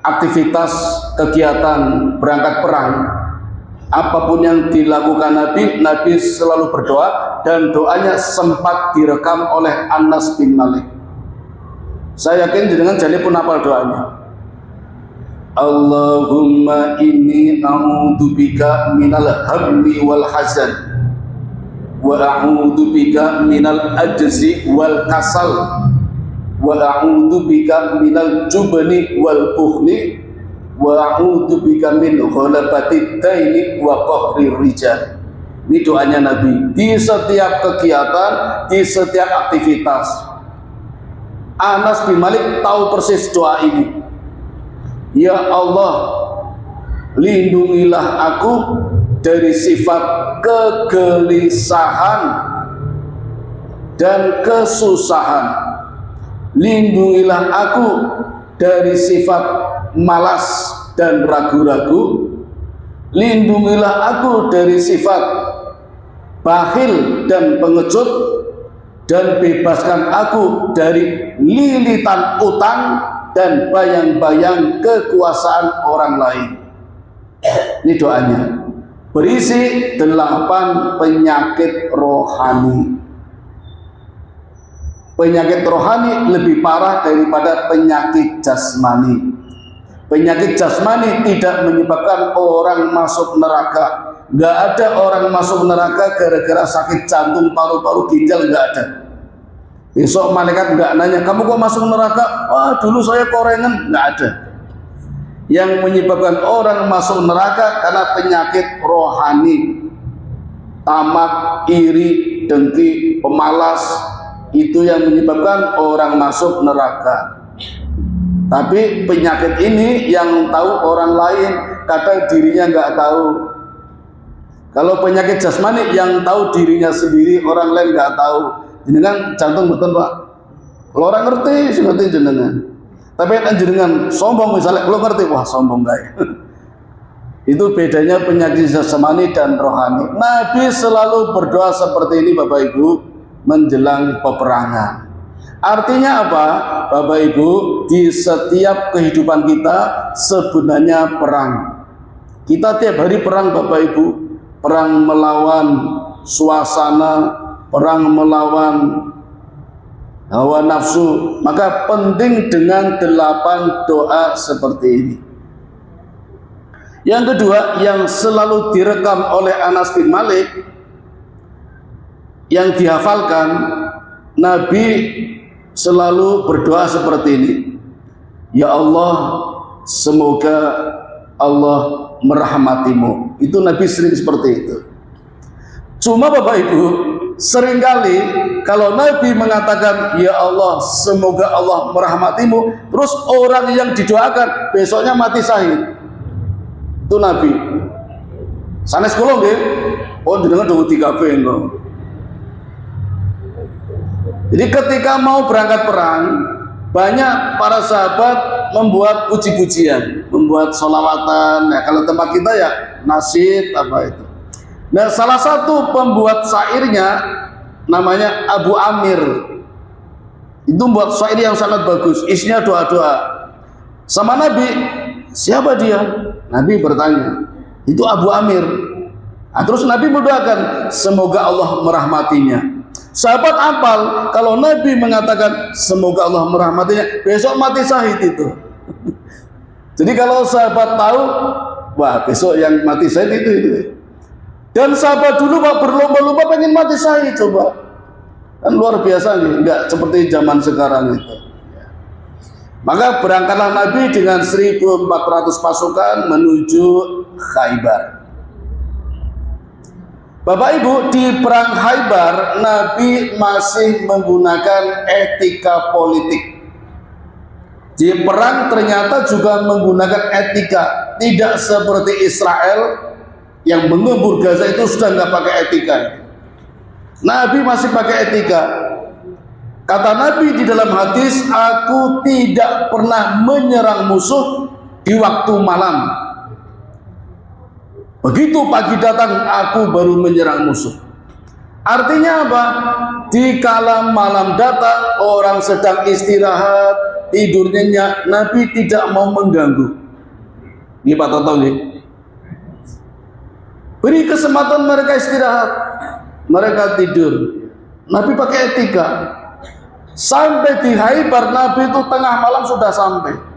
aktivitas kegiatan berangkat perang, apapun yang dilakukan Nabi selalu berdoa, dan doanya sempat direkam oleh Anas bin Malik. Saya yakin dengan jadi pun hafal doanya. Allahumma inni a'udzubika minal hammi wal hazan wa a'udzubika minal ajzi wal kasal wa a'udzubika minal jubni wal bukhli wa a'udzubika min ghalabatid daini wa qahrir rijal. Ini doanya Nabi di setiap kegiatan, di setiap aktivitas. Anas bin Malik tahu persis doa ini. Ya Allah, lindungilah aku dari sifat kegelisahan dan kesusahan. Lindungilah aku dari sifat malas dan ragu-ragu. Lindungilah aku dari sifat bakhil dan pengecut. Dan bebaskan aku dari lilitan utang dan bayang-bayang kekuasaan orang lain. Ini doanya. Berisi 8 penyakit rohani. Penyakit rohani lebih parah daripada penyakit jasmani. Penyakit jasmani tidak menyebabkan orang masuk neraka. Nggak ada orang masuk neraka gara-gara sakit jantung, paru-paru, ginjal, nggak ada. Besok malaikat nggak nanya, kamu kok masuk neraka? Wah, dulu saya korengan. Nggak ada. Yang menyebabkan orang masuk neraka karena penyakit rohani. Tamak, iri, dengki, pemalas, itu yang menyebabkan orang masuk neraka. Tapi penyakit ini yang tahu orang lain, kata dirinya nggak tahu. Kalau penyakit jasmani yang tahu dirinya sendiri, orang lain nggak tahu. Jenengan jantung betul Pak. Kalau orang ngerti, sih ngerti jenengan. Tapi kan jenengan sombong misalnya, kalau ngerti, wah sombong guys. Itu bedanya penyakit jasmani dan rohani. Nabi selalu berdoa seperti ini Bapak Ibu menjelang peperangan. Artinya apa? Bapak Ibu, di setiap kehidupan kita sebenarnya perang. Kita tiap hari perang Bapak Ibu. Perang melawan suasana, perang melawan hawa nafsu. Maka penting dengan 8 doa seperti ini. Yang kedua, yang selalu direkam oleh Anas bin Malik, yang dihafalkan, Nabi selalu berdoa seperti ini. Ya Allah, semoga Allah merahmatimu. Itu Nabi sering seperti itu. Cuma Bapak Ibu, seringkali kalau Nabi mengatakan ya Allah, semoga Allah merahmatimu, terus orang yang didoakan besoknya mati syahid. Itu Nabi. Sanes kula nggih. Oh jenengan do 3 engko. Jadi ketika mau berangkat perang, banyak para sahabat membuat puji-pujian, membuat sholawatan. Ya, kalau tempat kita ya nasyid apa itu. Nah, salah satu pembuat syairnya namanya Abu Amir. Itu membuat syair yang sangat bagus, isinya doa-doa. Sama Nabi, siapa dia? Nabi bertanya, itu Abu Amir. Nah, terus Nabi mendoakan, semoga Allah merahmatinya. Sahabat apal, kalau Nabi mengatakan semoga Allah merahmatinya, besok mati syahid itu. Jadi kalau sahabat tahu, wah besok yang mati syahid itu. Dan sahabat dulu Pak berlomba-lomba pengen mati syahid, coba. Kan luar biasa nih, enggak seperti zaman sekarang itu. Maka berangkatlah Nabi dengan 1.400 pasukan menuju Khaybar. Bapak Ibu, di perang Khaybar Nabi masih menggunakan etika politik. Di perang ternyata juga menggunakan etika, tidak seperti Israel yang mengembur Gaza itu sudah nggak pakai etika. Nabi masih pakai etika. Kata Nabi di dalam hadis, aku tidak pernah menyerang musuh di waktu malam. Begitu pagi datang, aku baru menyerang musuh. Artinya apa? Di kala malam datang, orang sedang istirahat, tidur nyenyak, Nabi tidak mau mengganggu. Ini Pak Toto nih. Beri kesempatan mereka istirahat, mereka tidur. Nabi pakai etika. Sampai di Khaybar, Nabi itu tengah malam sudah sampai.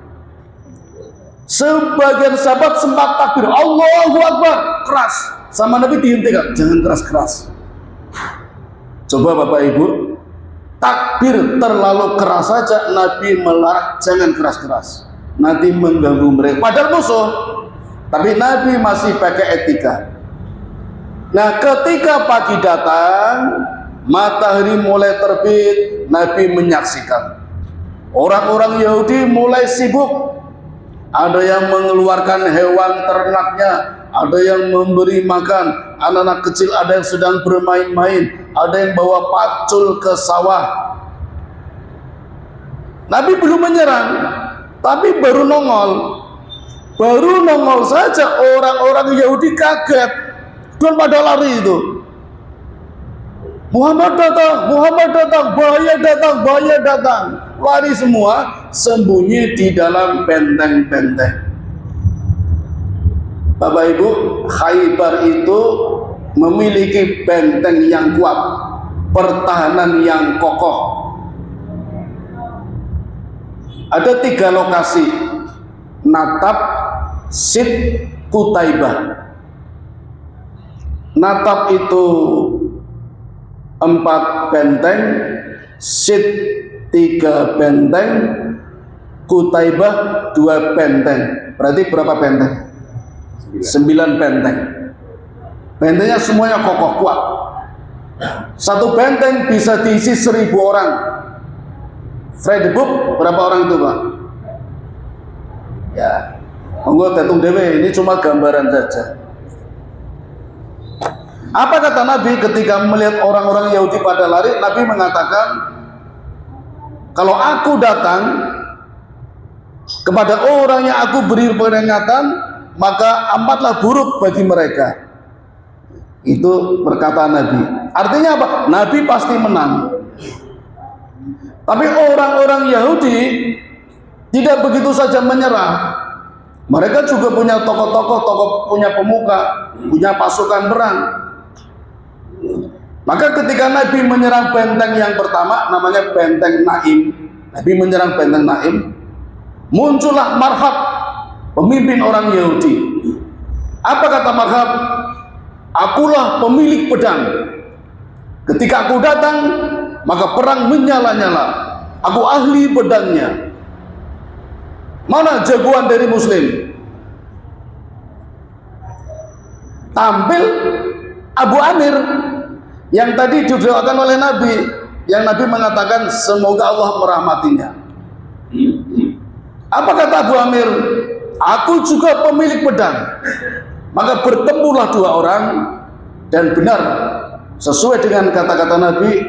Sebagian sahabat sempat takbir, Allahu Akbar, keras. Sama Nabi dihentikan, jangan keras-keras. Coba Bapak Ibu, takbir terlalu keras saja Nabi melarang, jangan keras-keras. Nanti mengganggu mereka. Padahal musuh, tapi Nabi masih pakai etika. Nah, ketika pagi datang, matahari mulai terbit, Nabi menyaksikan orang-orang Yahudi mulai sibuk. Ada yang mengeluarkan hewan ternaknya, ada yang memberi makan anak-anak kecil, ada yang sedang bermain-main, ada yang bawa pacul ke sawah. Nabi belum menyerang, tapi baru nongol saja orang-orang Yahudi kaget dan pada lari itu. Muhammad datang, bahaya datang. Lari semua, sembunyi di dalam benteng-benteng. Bapak Ibu, Khaybar itu memiliki benteng yang kuat, pertahanan yang kokoh. Ada 3 lokasi, Natab, Sid, Qutaibah. Natab itu 4 benteng, Sid 3 benteng, Qutaibah 2 benteng. Berarti berapa benteng? 9 benteng. Bentengnya semuanya kokoh kuat. Satu benteng bisa diisi 1.000 orang. Fredebook berapa orang itu Pak? Ya, monggo datung dewe, ini cuma gambaran saja. Apa kata Nabi ketika melihat orang-orang Yahudi pada lari? Nabi mengatakan, kalau aku datang kepada orang yang aku beri peringatan, maka amatlah buruk bagi mereka. Itu perkataan Nabi. Artinya apa? Nabi pasti menang. Tapi orang-orang Yahudi tidak begitu saja menyerah. Mereka juga punya tokoh-tokoh, punya pemuka, punya pasukan perang. Maka ketika Nabi menyerang benteng yang pertama, namanya benteng Naim, Nabi menyerang benteng Naim, muncullah Marhab, pemimpin orang Yahudi. Apa kata Marhab? Akulah pemilik pedang. Ketika aku datang, maka perang menyala-nyala. Aku ahli pedangnya. Mana jagoan dari Muslim? Tampil Abu Amir yang tadi didoakan oleh Nabi, yang Nabi mengatakan semoga Allah merahmatinya. Apa kata Abu Amir? Aku juga pemilik pedang. Maka bertempulah dua orang, dan benar sesuai dengan kata-kata Nabi,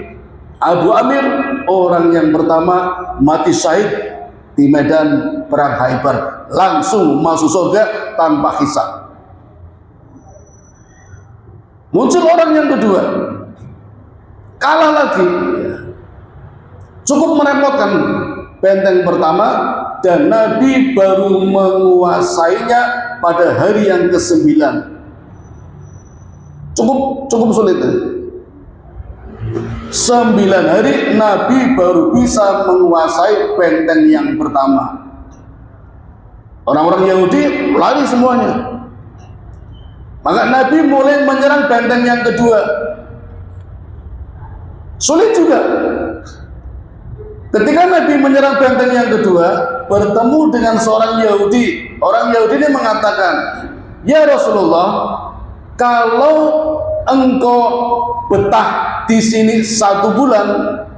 Abu Amir orang yang pertama mati syahid di medan perang Khaibar, langsung masuk surga tanpa hisab. Muncul orang yang kedua, kalah lagi, cukup merepotkan benteng pertama, dan Nabi baru menguasainya pada hari yang ke-9. Cukup sulit. 9 hari Nabi baru bisa menguasai benteng yang pertama. Orang-orang Yahudi lari semuanya. Maka Nabi mulai menyerang benteng yang kedua. Sulit juga. Ketika Nabi menyerang benteng yang kedua, bertemu dengan seorang Yahudi. Orang Yahudi ini mengatakan, ya Rasulullah, kalau engkau betah di sini 1 bulan,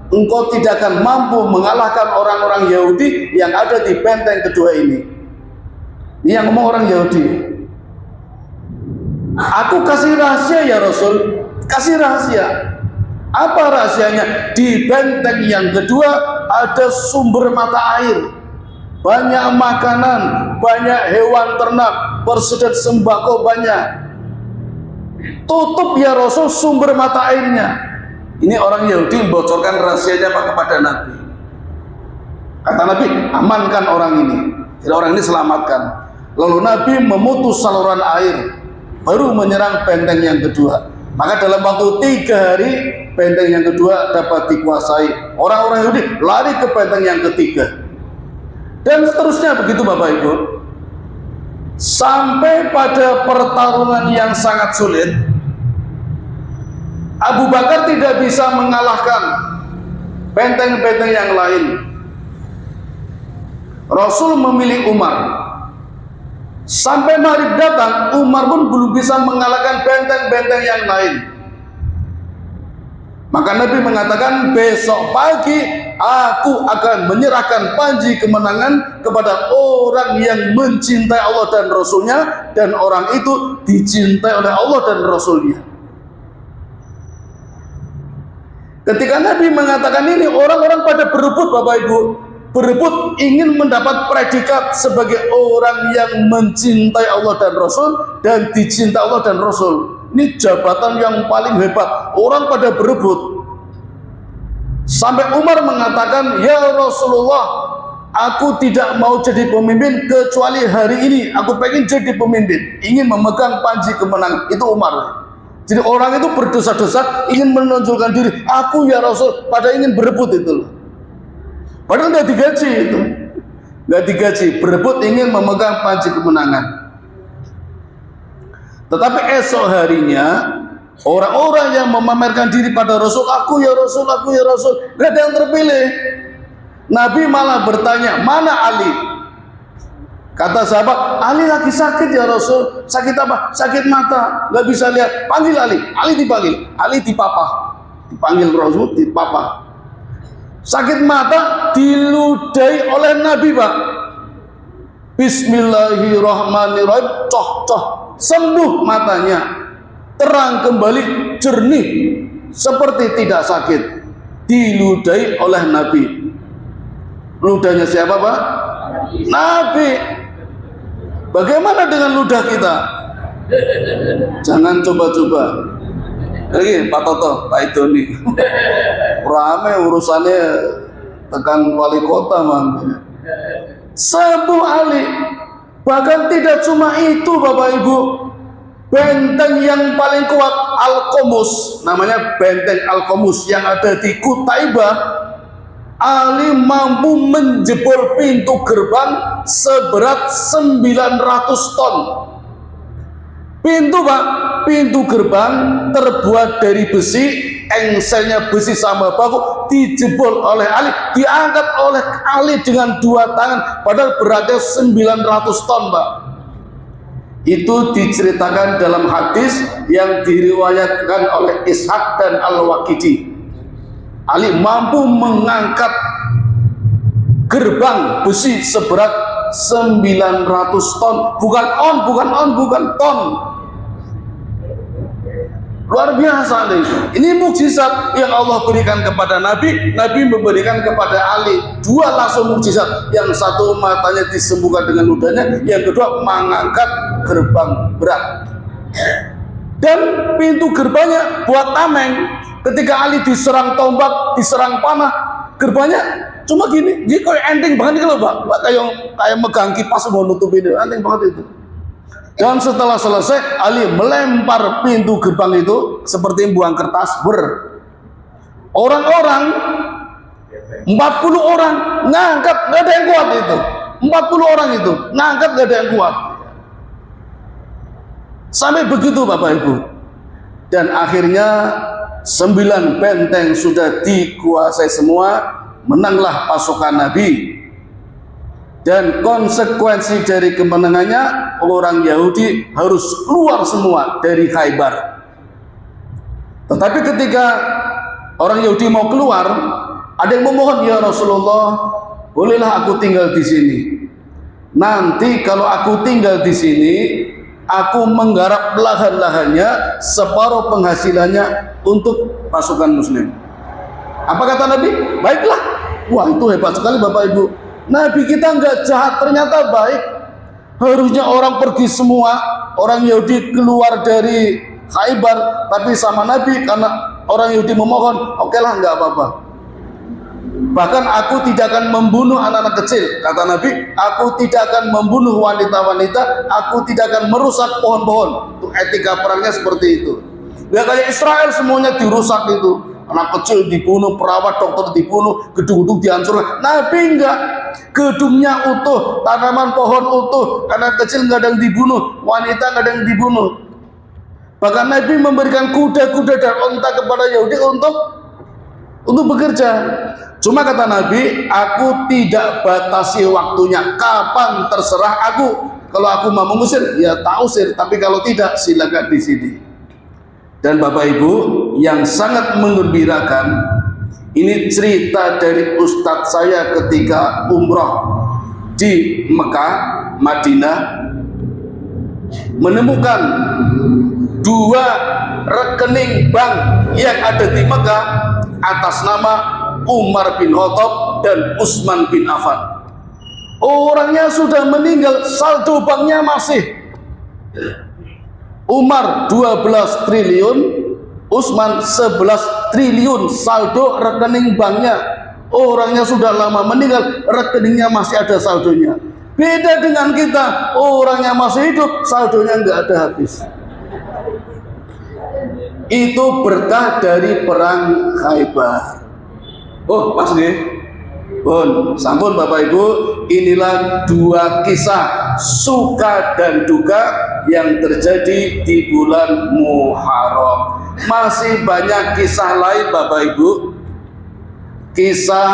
engkau tidak akan mampu mengalahkan orang-orang Yahudi yang ada di benteng kedua ini. Ini yang ngomong orang Yahudi. Aku kasih rahasia ya Rasul, kasih rahasia. Apa rahasianya? Di benteng yang kedua ada sumber mata air, banyak makanan, banyak hewan ternak, persediaan sembako banyak. Tutup ya Rasul sumber mata airnya. Ini orang Yahudi membocorkan rahasianya kepada Nabi. Kata Nabi, amankan orang ini. Jadi orang ini selamatkan. Lalu Nabi memutus saluran air, baru menyerang benteng yang kedua. Maka dalam waktu 3 hari benteng yang kedua dapat dikuasai. Orang-orang Yahudi lari ke benteng yang ketiga. Dan seterusnya begitu Bapak Ibu. Sampai pada pertarungan yang sangat sulit, Abu Bakar tidak bisa mengalahkan benteng-benteng yang lain. Rasul memilih Umar. Sampai maghrib datang, Umar pun belum bisa mengalahkan benteng-benteng yang lain. Maka Nabi mengatakan, besok pagi aku akan menyerahkan panji kemenangan kepada orang yang mencintai Allah dan Rasulnya, dan orang itu dicintai oleh Allah dan Rasulnya. Ketika Nabi mengatakan ini, orang-orang pada berebut Bapak Ibu, berebut ingin mendapat predikat sebagai orang yang mencintai Allah dan Rasul dan dicintai Allah dan Rasul. Ini jabatan yang paling hebat. Orang pada berebut. Sampai Umar mengatakan, ya Rasulullah, aku tidak mau jadi pemimpin kecuali hari ini. Aku pengen jadi pemimpin, ingin memegang panji kemenangan. Itu Umar. Jadi orang itu berdosa-dosa, ingin menonjolkan diri. Aku ya Rasul, pada ingin berebut itu. Padahal nggak digaji itu, nggak digaji, berebut ingin memegang panji kemenangan. Tetapi esok harinya orang-orang yang memamerkan diri pada Rasul, aku ya Rasul, aku ya Rasul, nggak ada yang terpilih. Nabi malah bertanya, mana Ali? Kata sahabat, Ali lagi sakit ya Rasul. Sakit apa? Sakit mata, nggak bisa lihat. Panggil Ali. Ali dipanggil, Ali dipapah, dipanggil Rasul, dipapah. Sakit mata diludahi oleh Nabi Pak. Bismillahirrahmanirrahim, coh, sembuh matanya, terang kembali, jernih, seperti tidak sakit. Diludahi oleh Nabi. Ludahnya siapa Pak? Nabi. Bagaimana dengan ludah kita? Jangan coba-coba. Lagi Pak Toto, Pak Idoni, rame urusannya tekan wali kota man. Sembuh Ali. Bahkan tidak cuma itu Bapak Ibu, benteng yang paling kuat Al-Qamus, namanya benteng Al-Qamus yang ada di Kutaibah, Ali mampu menjebol pintu gerbang seberat 900 ton. Pintu Pak, pintu gerbang terbuat dari besi, engselnya besi sama baku, dijebol oleh Ali, diangkat oleh Ali dengan 2 tangan, padahal beratnya 900 ton Pak. Itu diceritakan dalam hadis yang diriwayatkan oleh Ishaq dan Al-Waqidi. Ali mampu mengangkat gerbang besi seberat 900 ton, bukan ton. Luar biasa nih. Ini mukjizat yang Allah berikan kepada Nabi, Nabi memberikan kepada Ali. 2 langsung mukjizat. Yang satu matanya disembuhkan dengan ludahnya, yang kedua mengangkat gerbang berat. Dan pintu gerbangnya buat tameng. Ketika Ali diserang tombak, diserang panah, gerbangnya cuma gini, jadi kayak enteng banget gitu loh Pak. Kayak megang kipas mau nutup ini, enteng banget itu. Dan setelah selesai, Ali melempar pintu gerbang itu seperti buang kertas, orang-orang 40 orang ngangkat, gak ada yang kuat itu. 40 orang itu ngangkat, gak ada yang kuat. Sampai begitu Bapak Ibu. Dan akhirnya 9 benteng sudah dikuasai semua, menanglah pasukan Nabi. Dan konsekuensi dari kemenangannya, orang Yahudi harus keluar semua dari Khaybar. Tetapi ketika orang Yahudi mau keluar, ada yang memohon, ya Rasulullah, bolehlah aku tinggal di sini. Nanti kalau aku tinggal di sini, aku menggarap lahan-lahannya, separuh penghasilannya untuk pasukan Muslim. Apa kata Nabi? Baiklah. Wah, itu hebat sekali Bapak Ibu. Nabi kita nggak jahat, ternyata baik. Harusnya orang pergi semua, orang Yahudi keluar dari Khaybar, tapi sama Nabi karena orang Yahudi memohon, oke lah, nggak apa-apa. Bahkan aku tidak akan membunuh anak-anak kecil, kata Nabi. Aku tidak akan membunuh wanita-wanita, aku tidak akan merusak pohon-pohon. Itu etika perangnya seperti itu. Ya kayak Israel semuanya dirusak itu. Anak kecil dibunuh, perawat, dokter dibunuh, gedung-gedung dihancurkan. Nabi enggak, gedungnya utuh, tanaman pohon utuh, anak kecil enggak ada yang dibunuh, wanita enggak ada yang dibunuh. Bahkan Nabi memberikan kuda-kuda dan unta kepada Yahudi untuk bekerja. Cuma kata Nabi, aku tidak batasi waktunya, kapan terserah aku. Kalau aku mau mengusir, ya tak usir, tapi kalau tidak, silakan di sini. Dan Bapak Ibu, yang sangat menggembirakan, ini cerita dari ustadz saya ketika umroh di Mekah, Madinah, menemukan 2 rekening bank yang ada di Mekah atas nama Umar bin Khattab dan Utsman bin Affan. Orangnya sudah meninggal, saldo banknya masih. Umar 12 triliun, Utsman 11 triliun saldo rekening banknya. Orangnya sudah lama meninggal, rekeningnya masih ada saldonya. Beda dengan kita, orangnya masih hidup, saldonya nggak ada habis. Itu berkah dari perang Khaybar. Oh, pas nih. Bon, sampun Bapak Ibu, inilah 2 kisah suka dan duka yang terjadi di bulan Muharram. Masih banyak kisah lain Bapak Ibu. Kisah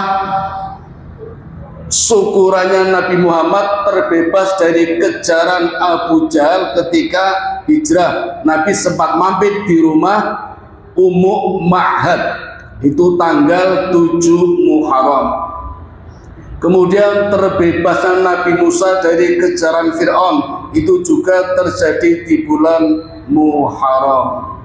syukurannya Nabi Muhammad terbebas dari kejaran Abu Jahal ketika hijrah. Nabi sempat mampir di rumah Ummu Ma'had, itu tanggal 7 Muharram. Kemudian terbebasnya Nabi Musa dari kejaran Fir'aun, itu juga terjadi di bulan Muharram.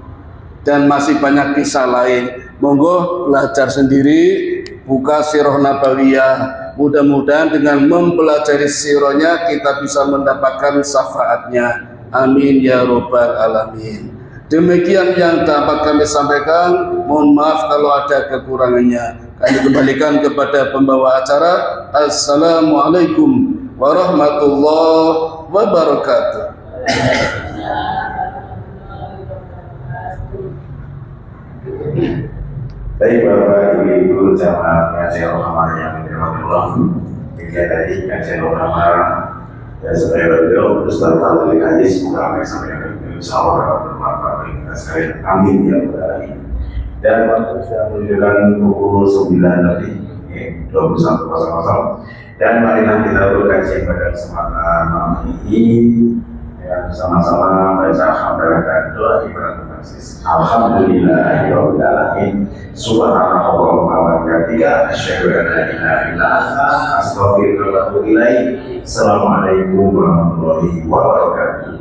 Dan masih banyak kisah lain. Monggo belajar sendiri, buka sirah nabawiyah. Mudah-mudahan dengan mempelajari sirahnya kita bisa mendapatkan syafaatnya. Amin ya robbal alamin. Demikian yang dapat kami sampaikan. Mohon maaf kalau ada kekurangannya. Kami kembalikan kepada pembawa acara. Assalamualaikum warahmatullahi wabarakatuh. Baik Bapak Ibu jamaah kajian ulama yang dirahmati Allah, hingga tadi kajian ulama dan sebagai beliau Ustaz Fadli Hadis semoga apa yang sampai insyaallah bermanfaat bagi kita sekalian. Amin ya rabbal alamin. Dan waktu sudah menunjukkan pukul 9 tadi, 21.00. Dan marilah kita berkaji pada kesempatan malam ini ya, bersama-sama baca hamdalah dan doa ibadah berbasis alhamdulillahirabbil alamin subhanallah wa bihamdihi asyhadu an la ilaha illa anta astaghfiruka wa atubu ilaik. Assalamualaikum warahmatullahi wabarakatuh.